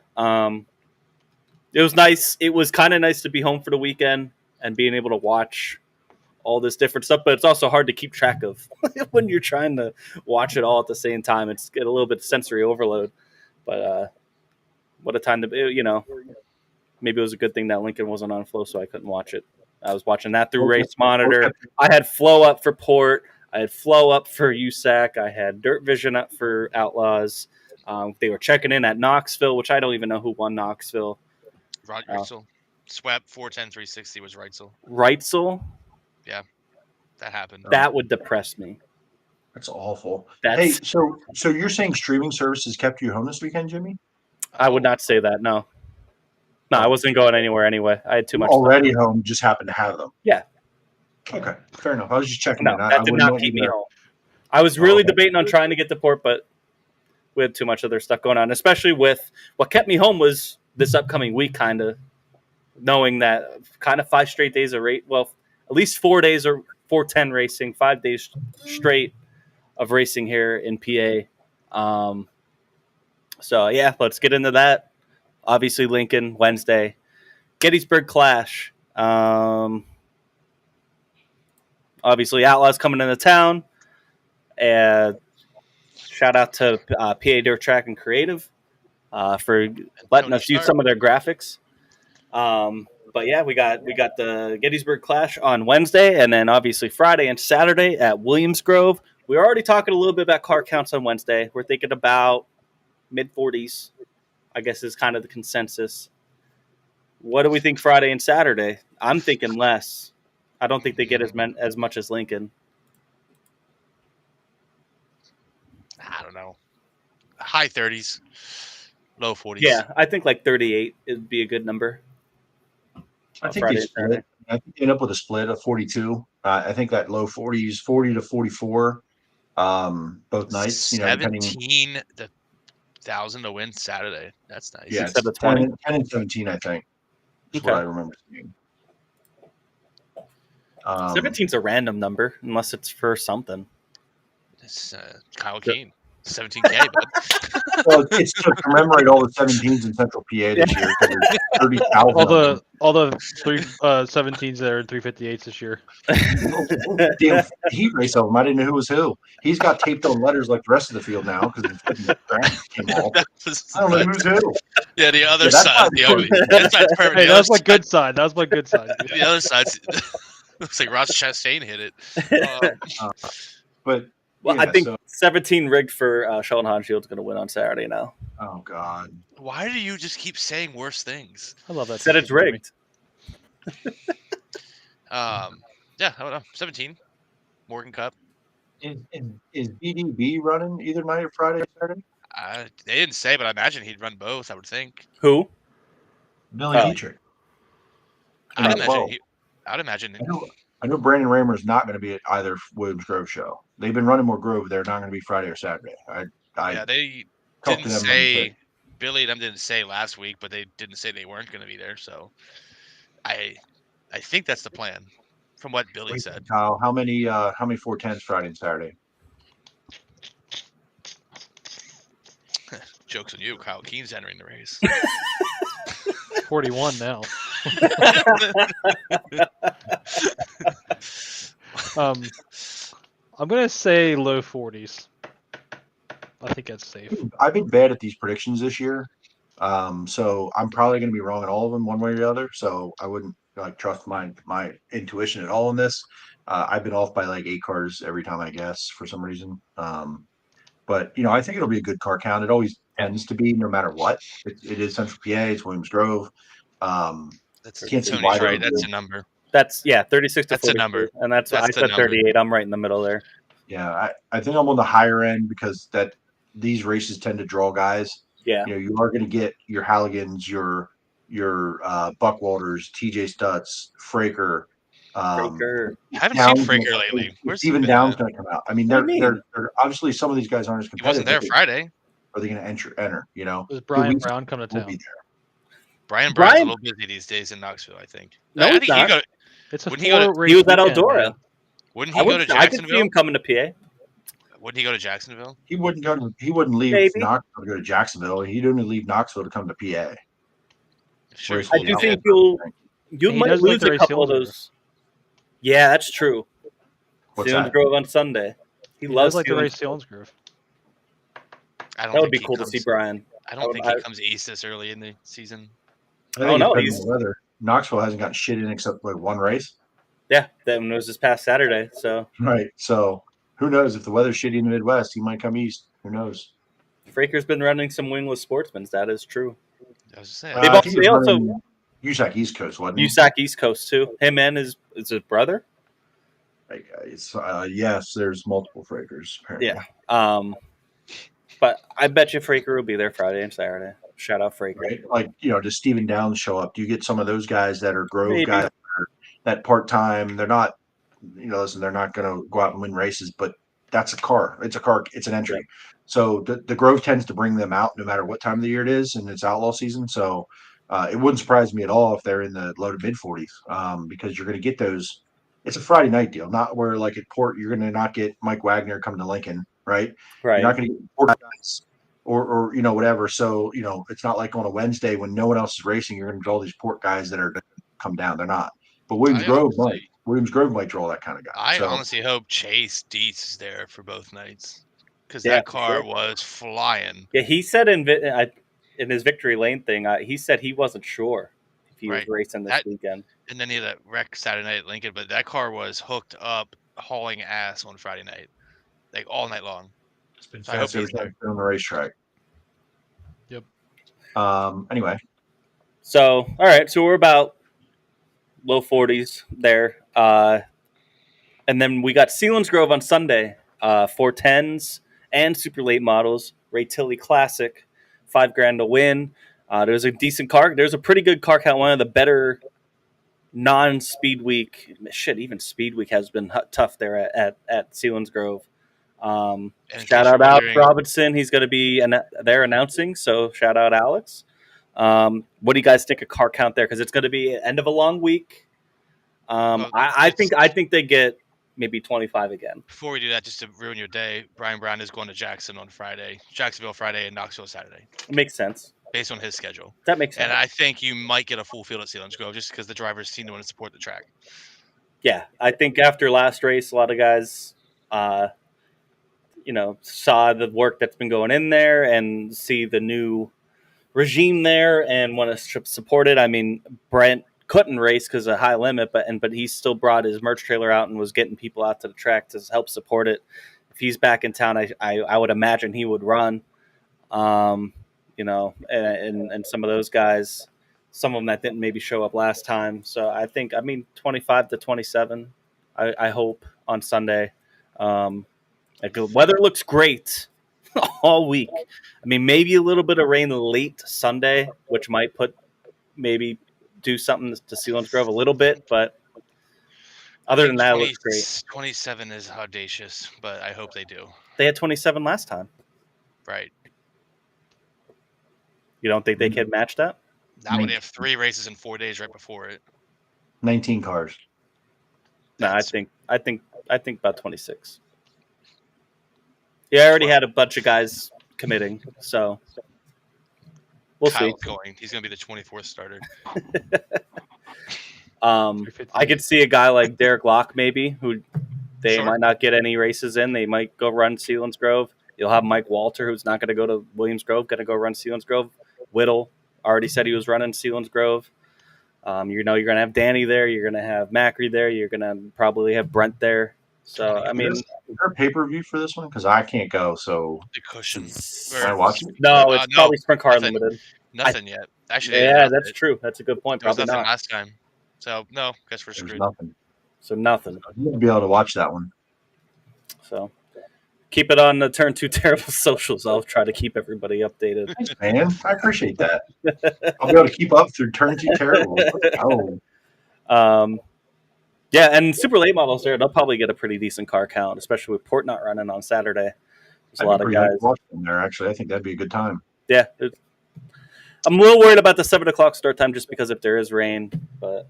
It was nice. It was kind of nice to be home for the weekend and being able to watch all this different stuff, but it's also hard to keep track of when you're trying to watch it all at the same time. It's get a little bit of sensory overload, but what a time to be, maybe it was a good thing that Lincoln wasn't on Flow, so I couldn't watch it. I was watching that through Race Monitor. I had Flow up for Port. I had Flow up for USAC. I had Dirt Vision up for Outlaws. They were checking in at Knoxville, which I don't even know who won Knoxville. Rod Reitzel. Swept 410 360 was Reitzel. Reitzel? That happened. That would depress me. That's awful. That's, Hey, so you're saying streaming services kept you home this weekend, Jimmy? I would not say that, no. No, I wasn't going anywhere anyway. I had too much Already home, just happened to have them. Yeah. Okay, fair enough. I was just checking. No, in. I that did wouldn't not want keep you me to- home. I was really okay. debating on trying to get to Port, but we had too much other stuff going on, especially with what kept me home was this upcoming week, kind of. knowing that kind of 5 straight days of race. Well, at least 4 days or 410 racing, 5 days straight of racing here in PA. So yeah, let's get into that. Obviously, Lincoln Wednesday, Gettysburg Clash. Obviously, Outlaws coming into town. And shout out to PA Dirt Track and Creative for letting us use some of their graphics. But yeah, we got the Gettysburg Clash on Wednesday, and then obviously Friday and Saturday at Williams Grove. We were already talking a little bit about car counts on Wednesday. We're thinking about mid-40s, I guess is kind of the consensus. What do we think Friday and Saturday? I'm thinking less. I don't think they get as much as Lincoln. I don't know. High 30s, low 40s. Yeah, I think like 38 would be a good number. I think they split. I think they end up with a split of 42. I think that low 40s, 40 to 44, both nights. 17,000 to win Saturday. That's nice. Yeah, 10 and 17, I think. That's what I remember seeing. 17's a random number, unless it's for something. It's Kyle Keen. 17K, bud. Well, it's to commemorate all the 17s in Central PA this year. 30,000. All the 17s that are in 358s this year. Damn heat race of them. I didn't know who was who. He's got taped on letters like the rest of the field now because the grass came off. I don't know who's who. Yeah, the other side. That side's perfect. Hey, that was my good side. That was my good side. The other side's looks like Ross Chastain hit it. But I think 17 rigged for Sheldon Honshield's going to win on Saturday now. Oh God! Why do you just keep saying worse things? I love that. Said it's rigged. Yeah, I don't know. 17, Morgan Cup. Is BDB running either night or Friday or Saturday? They didn't say, but I imagine he'd run both. I would think. Who? Billy Dietrich. I'd imagine. I know Brandon Raymer's not going to be at either Williams Grove show. They've been running more Grove. They're not going to be Friday or Saturday. They didn't say. Billy and them didn't say last week, but they didn't say they weren't going to be there. So, I think that's the plan, from what Billy said. Kyle, how many 410s Friday and Saturday? Joke's on you. Kyle Keen's entering the race. 41 now. I'm gonna say low 40s. I think that's safe. I've been bad at these predictions this year, so I'm probably going to be wrong in all of them one way or the other. So I wouldn't trust my intuition at all in this. I've been off by like 8 cars every time I guess for some reason. But I think it'll be a good car count. It always tends to be, no matter what. It is Central PA. It's Williams Grove. That's Tony's right. That's a number. That's 36 to 42. That's a number, and I said 38. I'm right in the middle there. Yeah, I think I'm on the higher end because these races tend to draw guys. Yeah, you are going to get your Halligans, your Buckwalders, TJ Stutz, Fraker. I haven't seen Fraker lately. Where's Steven Down's going to come out? I mean, they're obviously some of these guys aren't as competitive. He wasn't there Friday. Are they going to enter? Does Brian Brown come to town? Be there. Brian Brown's a little busy these days in Knoxville, I think. No, I think he was at Eldora. Wouldn't he go to Jacksonville? I could see him coming to PA. Wouldn't he go to Jacksonville? He wouldn't leave Knoxville to go to Jacksonville. He'd only leave Knoxville to come to PA. Sure. I do think you might lose a couple of those. Yeah, that's true. Sealands Grove on Sunday. He loves to race Sealands Grove. That would be cool to see Brian. I don't think he comes east this early in the season. Oh no, Knoxville hasn't gotten shit in except like one race. Yeah, that was this past Saturday. So right. So who knows if the weather's shitty in the Midwest, he might come east. Who knows? Fraker's been running some wingless sportsmen. That is true. I was saying. They also USAC East Coast, wasn't he? USAC East Coast too. Him and his brother. Yes, there's multiple Frakers. Apparently. Yeah. But I bet you Fraker will be there Friday and Saturday. Shout out Fraker. Right? Like, does Steven Downs show up? Do you get some of those guys that are Grove guys that part-time? They're not, listen, they're not going to go out and win races, but that's a car. It's a car. It's an entry. Yeah. So the Grove tends to bring them out no matter what time of the year it is, and it's outlaw season. So It wouldn't surprise me at all if they're in the low to mid 40s, because you're going to get those. It's a Friday night deal, not where like at Port you're going to not get Mike Wagner coming to Lincoln, right? You're not going to get Port guys or whatever. So it's not like on a Wednesday when no one else is racing. You're going to draw these Port guys that are going to come down. They're not. But Williams Grove might draw that kind of guy. I So honestly hope Chase Dietz is there for both nights because that car was flying. Yeah, he said in his Victory Lane thing, he said he wasn't sure if he was racing this weekend. And then he had that wreck Saturday night at Lincoln, but that car was hooked up, hauling ass on Friday night, like all night long. It's been so I hope on the racetrack. Yep. Anyway. So, all right. So we're about low 40s there. And then we got Selinsgrove on Sunday, 410s and super late models, Ray Tilley Classic, $5,000 to win. There's a decent car. There's a pretty good car count. One of the better non-speed week. Shit, even speed week has been tough there at Selinsgrove. Shout out Alex Robinson. He's going to be there announcing. So shout out Alex. What do you guys think of car count there? Because it's going to be end of a long week. I think they get maybe 25 again. Before we do that, just to ruin your day, Brian Brown is going to Jacksonville Friday, and Knoxville Saturday. It makes sense. Based on his schedule. That makes sense. And I think you might get a full field at Selinsgrove just because the drivers seem to want to support the track. Yeah, I think after last race, a lot of guys, saw the work that's been going in there and see the new regime there and want to support it. I mean, Brent couldn't race because of high limit, but he still brought his merch trailer out and was getting people out to the track to help support it. If he's back in town, I would imagine he would run. And some of those guys, some of them that didn't maybe show up last time. So I 25 to 27, I hope on Sunday. The weather looks great all week. I mean, maybe a little bit of rain late Sunday, which might do something to Selinsgrove a little bit, but other than that, it looks great. 27 is audacious, but I hope they do. They had 27 last time. Right. You don't think they can match that? Not when they have 3 races in 4 days right before it. 19 cars. No, I think about 26. Yeah, I already had a bunch of guys committing, so we'll see. He's going to be the 24th starter. I could see a guy like Derek Locke maybe, who they might not get any races in. They might go run Selinsgrove. You'll have Mike Walter, who's not going to go to Williams Grove, going to go run Selinsgrove. Whittle already said he was running Selinsgrove. You're going to have Danny there. You're going to have Macri there. You're going to probably have Brent there. So, I mean, is there a pay-per-view for this one? Because I can't go. So the cushions. Can I watch it? No, it's probably Sprint Car Limited. Nothing yet. Actually, yeah, that's true. That's a good point. There was Probably nothing not last time. So no, guess we're screwed. Nothing. So nothing. You'll be able to watch that one. So keep it on the Turn 2 Terrible socials. I'll try to keep everybody updated. Thanks, man. I appreciate that. I'll be able to keep up through Turn 2 Terrible. Yeah, and super late models there, they'll probably get a pretty decent car count, especially with Port not running on Saturday. There's a lot of guys watching there. Actually, I think that'd be a good time. Yeah, I'm a little worried about the 7 o'clock start time just because if there is rain, but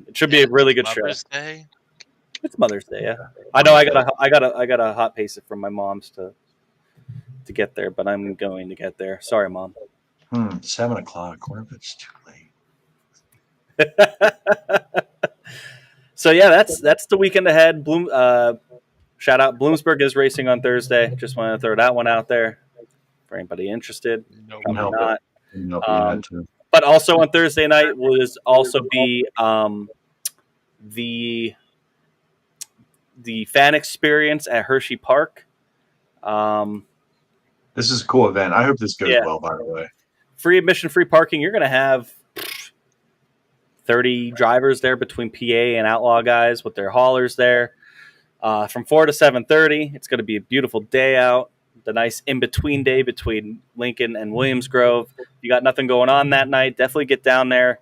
it should be a really good show. Mother's Day. It's Mother's Day, yeah. I know I got a hot pace from my mom's to get there, but I'm going to get there. Sorry, Mom. 7 o'clock. What if it's too late? So yeah, that's the weekend ahead. Shout out Bloomsburg is racing on Thursday. Just want to throw that one out there for anybody interested. Not. But also on Thursday night will also be the fan experience at Hershey Park. This is a cool event. I hope this goes well, by the way. Free admission, free parking. You're going to have 30 drivers there between PA and Outlaw guys with their haulers there. From 4 to 7:30, it's going to be a beautiful day out. The nice in-between day between Lincoln and Williams Grove. If you got nothing going on that night, definitely get down there.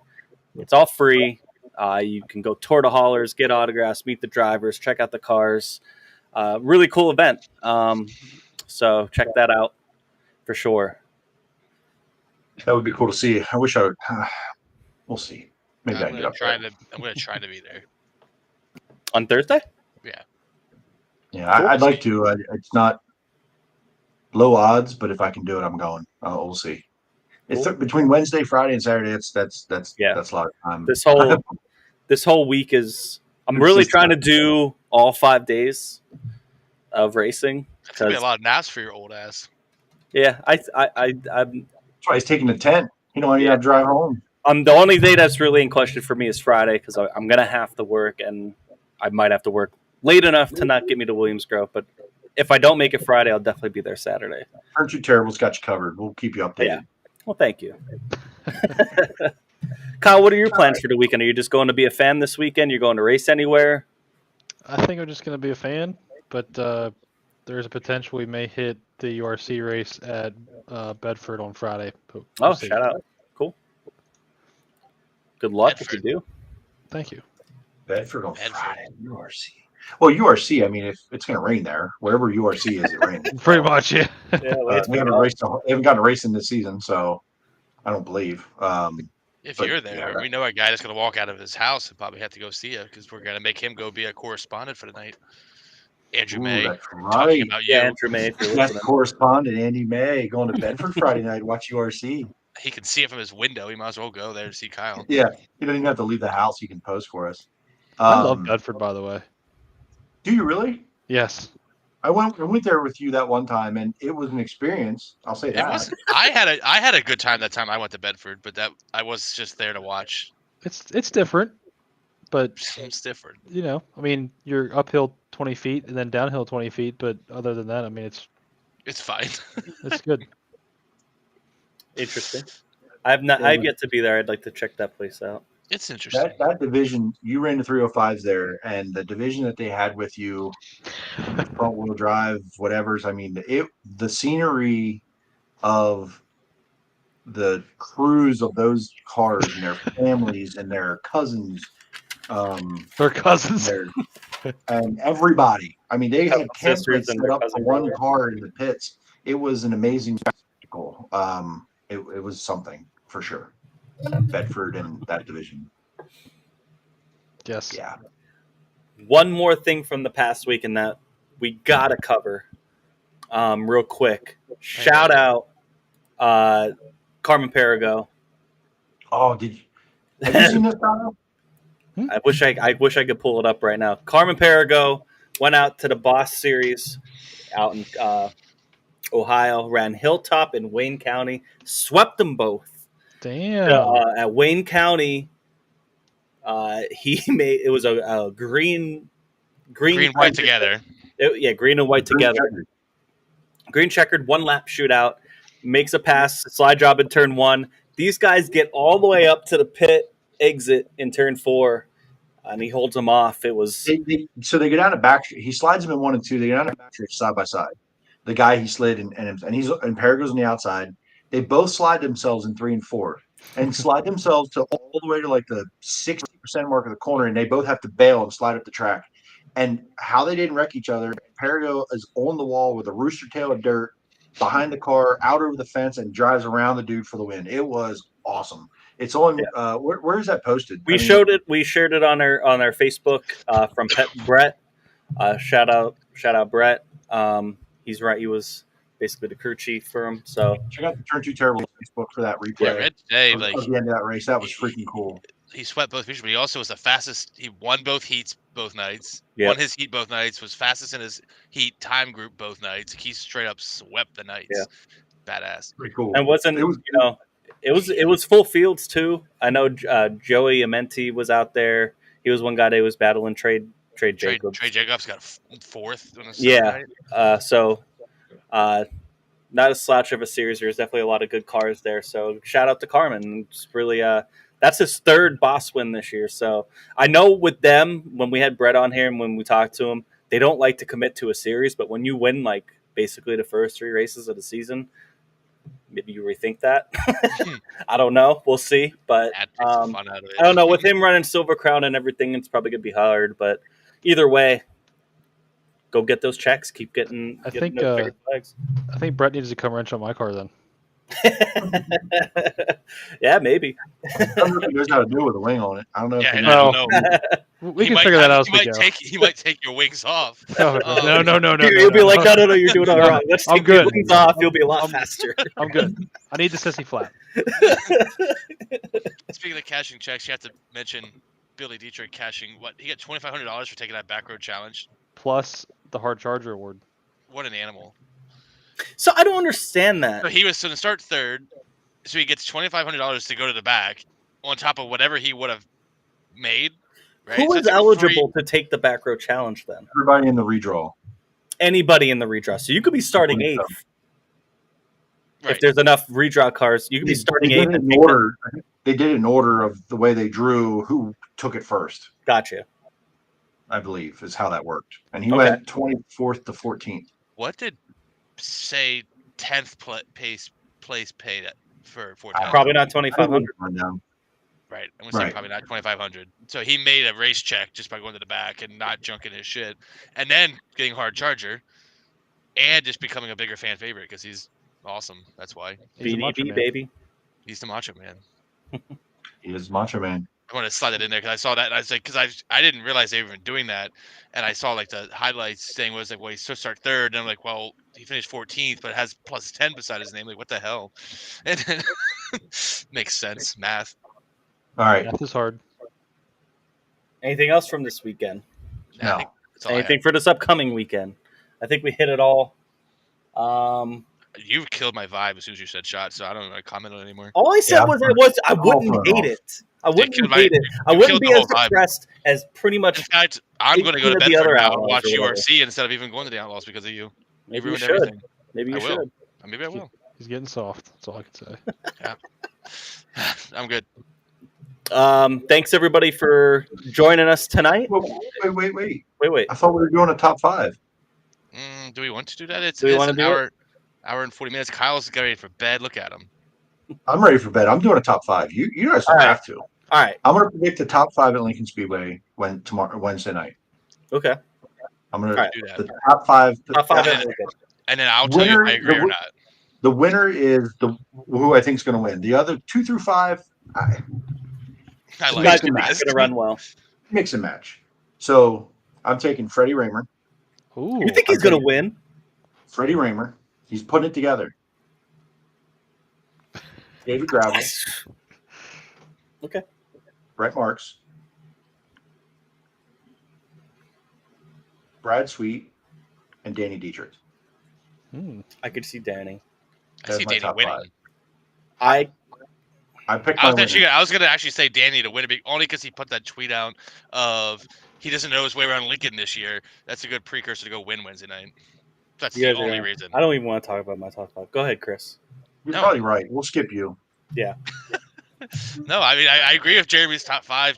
It's all free. You can go tour the haulers, get autographs, meet the drivers, check out the cars. Really cool event. So check that out for sure. That would be cool to see. I wish I We'll see. Maybe I can get up there. I'm gonna try to be there. On Thursday? Yeah. Yeah, Cool. I'd like to. It's not low odds, but if I can do it, I'm going. We'll see. It's Cool. between Wednesday, Friday, and Saturday. That's Yeah. a lot of time. This whole week is. I'm It's really just trying to do all 5 days of racing. That's gonna be a lot of naps for your old ass. Yeah, I'm. That's why he's taking the tent. You don't even have to drive home. The only day that's really in question for me is Friday because I'm gonna have to work, and I might have to work late enough to not get me to Williams Grove. But if I don't make it Friday, I'll definitely be there Saturday. Aren't you terrible's got you covered? We'll keep you updated. Yeah. Well, thank you. Kyle, what are your plans for the weekend? Are you just going to be a fan this weekend? You're going to race anywhere? I think I'm just going to be a fan, but there's a potential we may hit the URC race at Bedford on Friday. We'll shout out. Cool. Good luck Bedford. if you do. Thank you. Bedford on Friday. URC. Well, URC, I mean, if it's going to rain there, wherever URC is, it rains. Pretty much, yeah. They haven't gotten a race in this season, so I don't believe. If you're there, we know a guy that's going to walk out of his house and probably have to go see you because we're going to make him go be a correspondent for the night. Andrew May. That's talking about you. Yeah, Andrew May. That's correspondent Andy May going to Bedford Friday night to watch URC. He can see it from his window. He might as well go there to see Kyle. Yeah, he doesn't even have to leave the house. He can post for us. I love Bedford, by the way. Do you really? Yes. I went there with you that one time, and it was an experience. I'll say that. It was. I had a good time that time I went to Bedford, but that I was just there to watch. It's different, but it's different. You know, I mean, you're uphill 20 feet and then downhill 20 feet, but other than that, I mean, it's fine. It's good. Interesting. I've yet to be there. I'd like to check that place out. It's interesting. That division, you ran the 305s there, and the division that they had with you, front wheel drive, whatever's. I mean, the scenery of the crews of those cars and their families and their cousins, their cousins, and everybody. I mean, they had campsites and set up for cousin one brother. car in the pits. It was an amazing spectacle. It was something for sure. Bedford and that division. Yes. Yeah. One more thing from the past week, and that we gotta cover, real quick. Shout out, Carmen Perigo. Oh, have you seen this, Donna? I wish I could pull it up right now. Carmen Perigo went out to the Boss Series out in Ohio, ran Hilltop in Wayne County, swept them both. Damn. At Wayne County, he made it was a green white together. Green and white together. Green checkered 1 lap shootout, makes a pass, slide job in turn 1. These guys get all the way up to the pit exit in turn 4, and he holds them off. It was so they go down to back. He slides them in 1 and 2. They go down to back side by side. The guy he slid and Perigo's on the outside. They both slide themselves in 3 and 4 and slide themselves to all the way to like the 60% mark of the corner, and they both have to bail and slide up the track. And how they didn't wreck each other, Perigo is on the wall with a rooster tail of dirt behind the car, out over the fence, and drives around the dude for the win. It was awesome. It's on. Yeah. Where is that posted? We showed it. We shared it on our Facebook from Pet Brett. Shout out Brett. He's right. He was basically the crew chief for him. So check out the Turn 2 Terrible Facebook for that replay. Yeah, today, at the end of that race, that was freaking cool. He swept both features, but he also was the fastest. He won both heats both nights. Yep. Won his heat both nights. Was fastest in his heat time group both nights. He straight up swept the nights. Yeah. Badass. Pretty cool. And it was full fields too. I know Joey Amenti was out there. He was one guy that was battling Trey Jacobs. Trey Jacobs got 4th. Not a slouch of a series. There's definitely a lot of good cars there. So shout out to Carmen. It's really that's his 3rd boss win this year. So I know with them, when we had Brett on here and when we talked to him, they don't like to commit to a series. But when you win like basically the first 3 races of the season, maybe you rethink that. I don't know. We'll see. But I don't know. With him running Silver Crown and everything, it's probably going to be hard. But either way, go get those checks. Keep getting. I think Brett needs to come wrench on my car then. Yeah, maybe. I don't know if he knows how to do it with a wing on it. I don't know. Yeah, if he I knows. don't know. We can figure that out as we go. He might take your wings off. No. You'll be like, no, you're doing it all wrong. Let's I'm take your good. wings off. You'll be a lot faster. I'm good. I need the sissy flap. Speaking of cashing checks, you have to mention Billy Dietrich cashing what he got $2,500 for taking that back road challenge. Plus the hard charger award. What an animal! So I don't understand that. So he was going to start third, so he gets $2,500 to go to the back on top of whatever he would have made. Right? Who So was it's like eligible to take the back row challenge then? Everybody in the redraw. Anybody in the redraw. So you could be starting eighth. Right. If there's enough redraw cars, you could be starting They did eighth. it in order. They did it in order of the way they drew who took it first. Gotcha. I believe is how that worked. And he Okay. went 24th to 14th. What did say 10th place paid for 4 Probably not 2,500. Right. I'm gonna say probably not 2,500. So he made a race check just by going to the back and not junking his shit, and then getting hard charger, and just becoming a bigger fan favorite because he's awesome. That's why. BDB baby. He's the Macho Man. He is Macho Man. I want to slide that in there because I saw that and I was like, because I didn't realize they were even doing that, and I saw like the highlights saying was like, well, he's supposed to start third, and I'm like, well, he finished 14th, but it has plus 10 beside his name. Like, what the hell? And then makes sense, math. All right. Math is hard. Anything else from this weekend? Yeah, No. that's all I Anything for this upcoming weekend? I think we hit it all. You killed my vibe as soon as you said shot, so I don't know how to comment on it anymore. All I said Yeah, I wouldn't hate it. I wouldn't killed hate my- it. I you wouldn't killed be the as whole vibe. depressed as pretty In much. fact, I'm going to go to 18 bed of the for other now and Outlaws watch or whatever. URC instead of even going to the Outlaws because of you. You Maybe you ruined should. everything. Maybe you I will. should. Maybe I will. He's getting soft. That's all I can say. Yeah. I'm good. Thanks everybody for joining us tonight. Wait. Wait. I thought we were doing a top 5. Do we want to do that? It's Do we wanna an do it? hour and 40 minutes. Kyle's getting ready for bed. Look at him. I'm ready for bed. I'm doing a top 5. You guys don't All right. have to. All right. I'm going to predict the top 5 at Lincoln Speedway Wednesday night. Okay. I'm going All to right. Do that. the top 5. Top five. Yeah. And then I'll tell you if I agree or not. The winner is who I think is going to win. The other 2 through 5, I It's like not it. going to run well. mix and match. So I'm taking Freddie Raymer. Ooh. You think he's going to win? Freddie Raymer. He's putting it together. David Gravel. Okay. Brett Marks. Brad Sweet. And Danny Dietrich. I could see Danny. I see That's my Danny top winning. 5. I I picked I my was winner. actually, I was gonna actually say Danny to win it, only because he put that tweet out of he doesn't know his way around Lincoln this year. That's a good precursor to go win Wednesday night. That's You the guys are only gonna- reason. I don't even want to talk about my top 5. Go ahead, Chris. You're No. probably right. We'll skip you. Yeah. No, I mean I agree with Jeremy's top 5.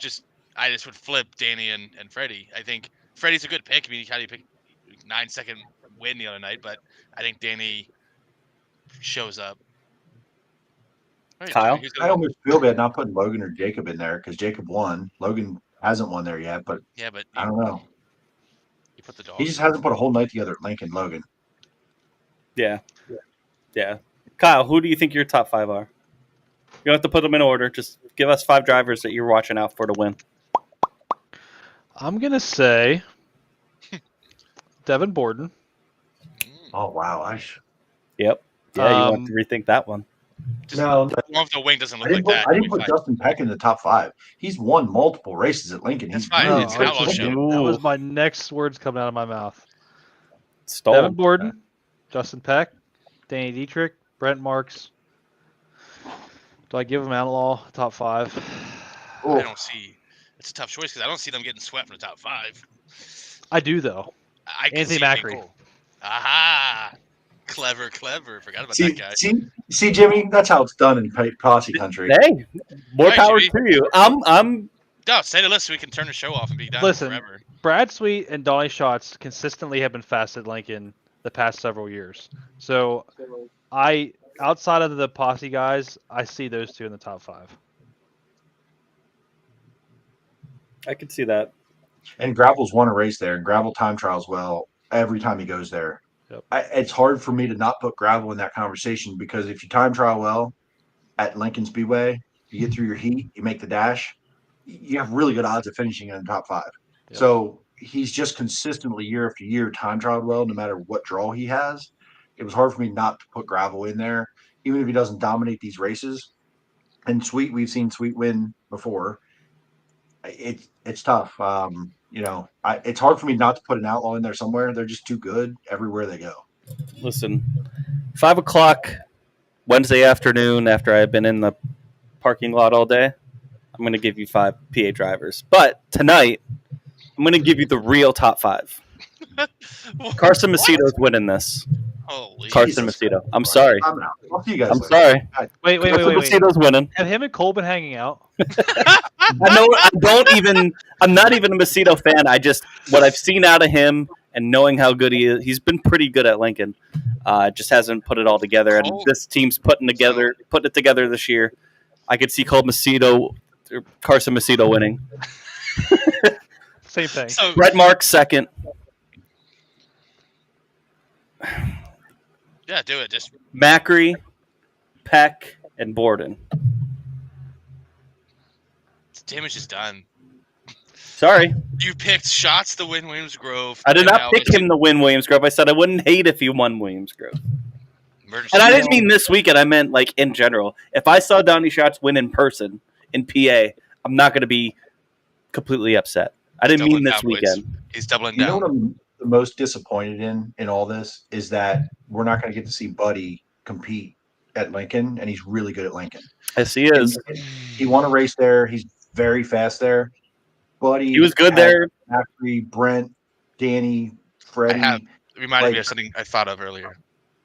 I just would flip Danny and Freddie. I think Freddie's a good pick. I mean, he kind of picked 9-second win the other night, but I think Danny shows up. All right, Kyle? Jeremy, who's I gonna win? almost feel bad not putting Logan or Jacob in there because Jacob won. Logan hasn't won there yet, but Yeah, but I don't know. you put the dog. He just hasn't put a whole night together at Lincoln, Logan. Yeah. Kyle, who do you think your top 5 are? You don't have to put them in order. Just give us 5 drivers that you're watching out for to win. I'm going to say Devin Borden. Oh, wow. Yep. Yeah, you want to rethink that one. Just No, long if the wing doesn't I look didn't like put, that. I didn't it'll be put fine. Justin Peck in the top 5. He's won multiple races at Lincoln. That's He's fine. really It's good. an outlaw show. That was my next words coming out of my mouth. Stolen. Devin Borden, Justin Peck, Danny Dietrich, Brent Marks. Do I give him Outlaw top 5? I don't see. It's a tough choice because I don't see them getting swept from the top 5. I do, though. I can Anthony see it being Macri. cool. Aha! Clever. Forgot about that guy. See, Jimmy, that's how it's done in posse country. Hey, more Right, power Jimmy. to you. I'm No, say the list so we can turn the show off and be done Listen. forever. Brad Sweet and Donnie Schatz consistently have been fast at Lincoln the past several years. So outside of the posse guys, I see those two in the top 5. I can see that. And Gravel's won a race there, and Gravel time trials well every time he goes there. it's hard for me to not put gravel in that conversation, because if you time trial well at Lincoln Speedway, you get through your heat, you make the dash, you have really good odds of finishing in the top 5. Yep. So he's just consistently year after year time trialed well, no matter what draw he has. It was hard for me not to put gravel in there, even if he doesn't dominate these races. And Sweet, we've seen Sweet win before. It's tough. It's hard for me not to put an Outlaw in there somewhere. They're just too good everywhere they go. Listen, 5 o'clock Wednesday afternoon, after I've been in the parking lot all day, I'm going to give you 5 PA drivers. But tonight, I'm going to give you the real top 5. Carson Macedo's winning this. Holy Carson Macedo. I'm sorry. I'm out. I'll see you guys I'm later. sorry. Wait. Carson Macedo's winning. Have him and Cole been hanging out? I'm not even a Macedo fan. What I've seen out of him and knowing how good he is, he's been pretty good at Lincoln. Just hasn't put it all together. And this team's putting it together this year. I could see Carson Macedo winning. Same thing. So, Brett Marks second. yeah, do it. Just Macri, Peck, and Borden. damage is done. Sorry. You picked Shots to win Williams Grove. I did not pick him to win Williams Grove. I said I wouldn't hate if he won Williams Grove. And I didn't mean this weekend. I meant like in general. If I saw Donnie Schatz win in person in PA, I'm not going to be completely upset. I didn't mean this weekend. He's doubling You down. know what I'm the most disappointed in all this is that we're not going to get to see Buddy compete at Lincoln, and he's really good at Lincoln. Yes, he is. He won a race there. He's very fast there. Buddy, he was good there. Macri, Brent, Danny, Freddie. It reminded me of something I thought of earlier.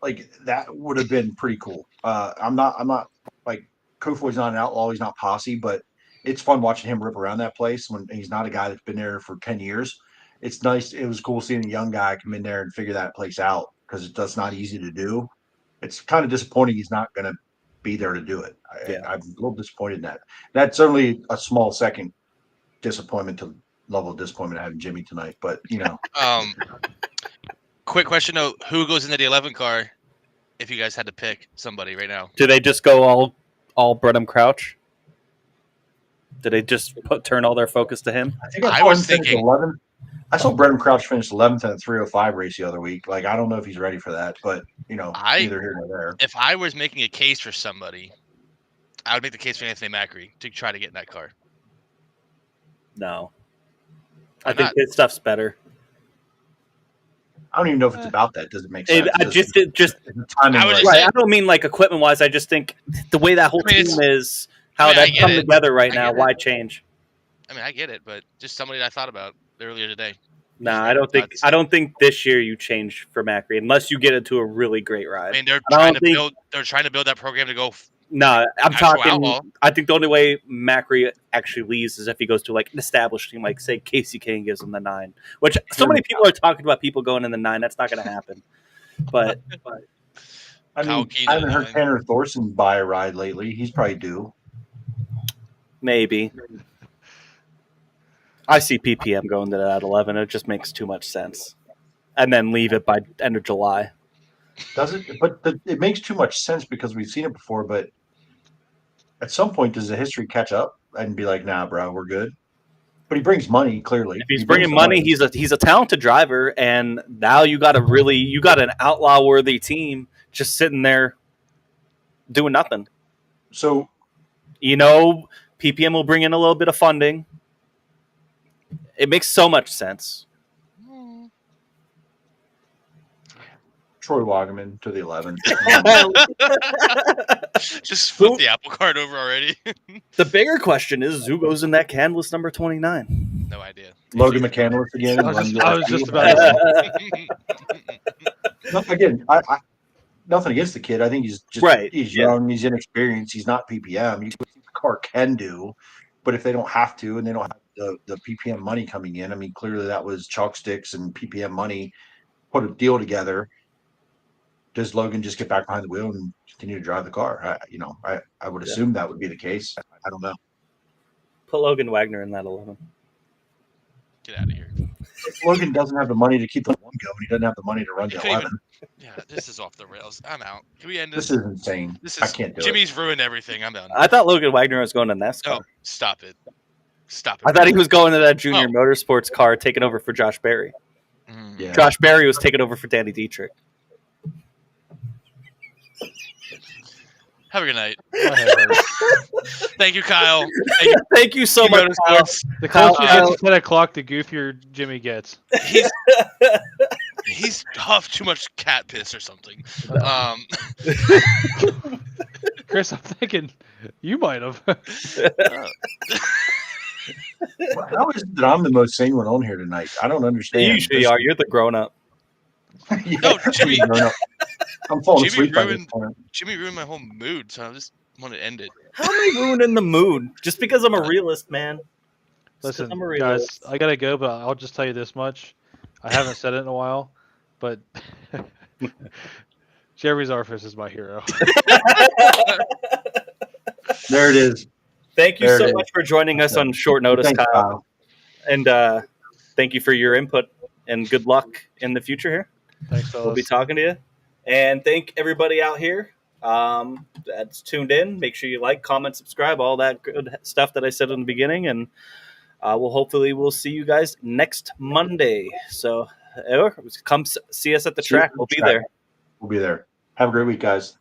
Like that would have been pretty cool. I'm not like Kofoid's not an outlaw. He's not posse, but it's fun watching him rip around that place when he's not a guy that's been there for 10 years. It's nice. It was cool seeing a young guy come in there and figure that place out, because that's not easy to do. It's kind of disappointing he's not going to be there to do it. I'm a little disappointed in that. That's certainly a small second disappointment to level of disappointment having Jimmy tonight, but Quick question though: who goes into the 11 car? If you guys had to pick somebody right now, Do they just go all Brenham Crouch? Did they just turn all their focus to him? I think I was thinking 11th. I saw Brenham Crouch finish 11th in a 305 race the other week. Like, I don't know if he's ready for that, but neither here nor there. If I was making a case for somebody, I would make the case for Anthony Macri to try to get in that car. No, I think his stuff's better. I don't even know if it's about that. Does it make sense? I don't mean like equipment wise. I just think the way that whole team is, how that's come together right now. Why change? I mean, I get it, but just somebody that I thought about earlier today. Nah, I don't think this year you change for Macri unless you get into a really great ride. I mean, they're trying to build that program to go. No, I'm talking. Outlaw. I think the only way Macri actually leaves is if he goes to like an established team, like say Casey King gives him the 9. Which so many people are talking about people going in the 9. That's not going to happen. But I mean, I haven't heard Tanner Thorson buy a ride lately. He's probably due. Maybe. I see PPM going to that 11. It just makes too much sense. And then leave it by end of July. Does it? But it makes too much sense because we've seen it before. But at some point, does the history catch up and be like, nah, bro, we're good? But he brings money, clearly. If he's bringing money, he's a talented driver. And now you got an outlaw-worthy team just sitting there doing nothing. So, PPM will bring in a little bit of funding. It makes so much sense. Troy Wagaman to the 11. Just flip the apple cart over already. The bigger question is who goes in that canvas number 29? No idea. Logan McCandless again. I was just about to say. Again, I nothing against the kid. I think he's just he's young, he's inexperienced, he's not PPM. He's what the car can do, but if they don't have to and they don't have the PPM money coming in, I mean, clearly that was chalk sticks and PPM money put a deal together. Does Logan just get back behind the wheel and continue to drive the car? I would assume that would be the case. I don't know. Put Logan Wagner in that 11. Get out of here. Logan doesn't have the money to keep the one going. He doesn't have the money to run He the couldn't 11. Yeah, this is off the rails. I'm out. Can we end This this? is insane. This I is can't do Jimmy's ruined everything. I'm done. I thought Logan Wagner was going to NASCAR. Oh, stop it. Stop it. I thought he was going to that Junior Oh. Motorsports car, taking over for Josh Berry. Mm. it. Yeah. Josh Berry was taking over for Danny Dietrich. Have a good night. My head hurts. Thank you, Kyle. Thank you, Thank you so much, Kyle. Motorsports. The Kyle- closer it gets to 10 o'clock, the goofier Jimmy gets. He's huffed too much cat piss or something. Chris, I'm thinking you might have. How is it that I'm the most sane one on here tonight? I don't understand. You usually are. You're the grown up. Yeah, No, Jimmy. I'm falling Jimmy asleep by this ruined- point. Jimmy ruined my whole mood, so I just want to end it. How am I ruining the mood? Just because I'm a realist, man. Just 'cause Listen, I'm a guys, realist. I gotta go, but I'll just tell you this much. I haven't said it in a while, but Jerry Zarfus is my hero. There it is. Thank you There so it is. much for joining us on short notice, Thanks, Kyle. Kyle. And thank you for your input and good luck in the future here. Thanks, We'll be fellas. talking to you. And thank everybody out here that's tuned in. Make sure you like, comment, subscribe, all that good stuff that I said in the beginning. And we'll see you guys next Monday. So come see us at the track. We'll be there. We'll be there. Have a great week, guys.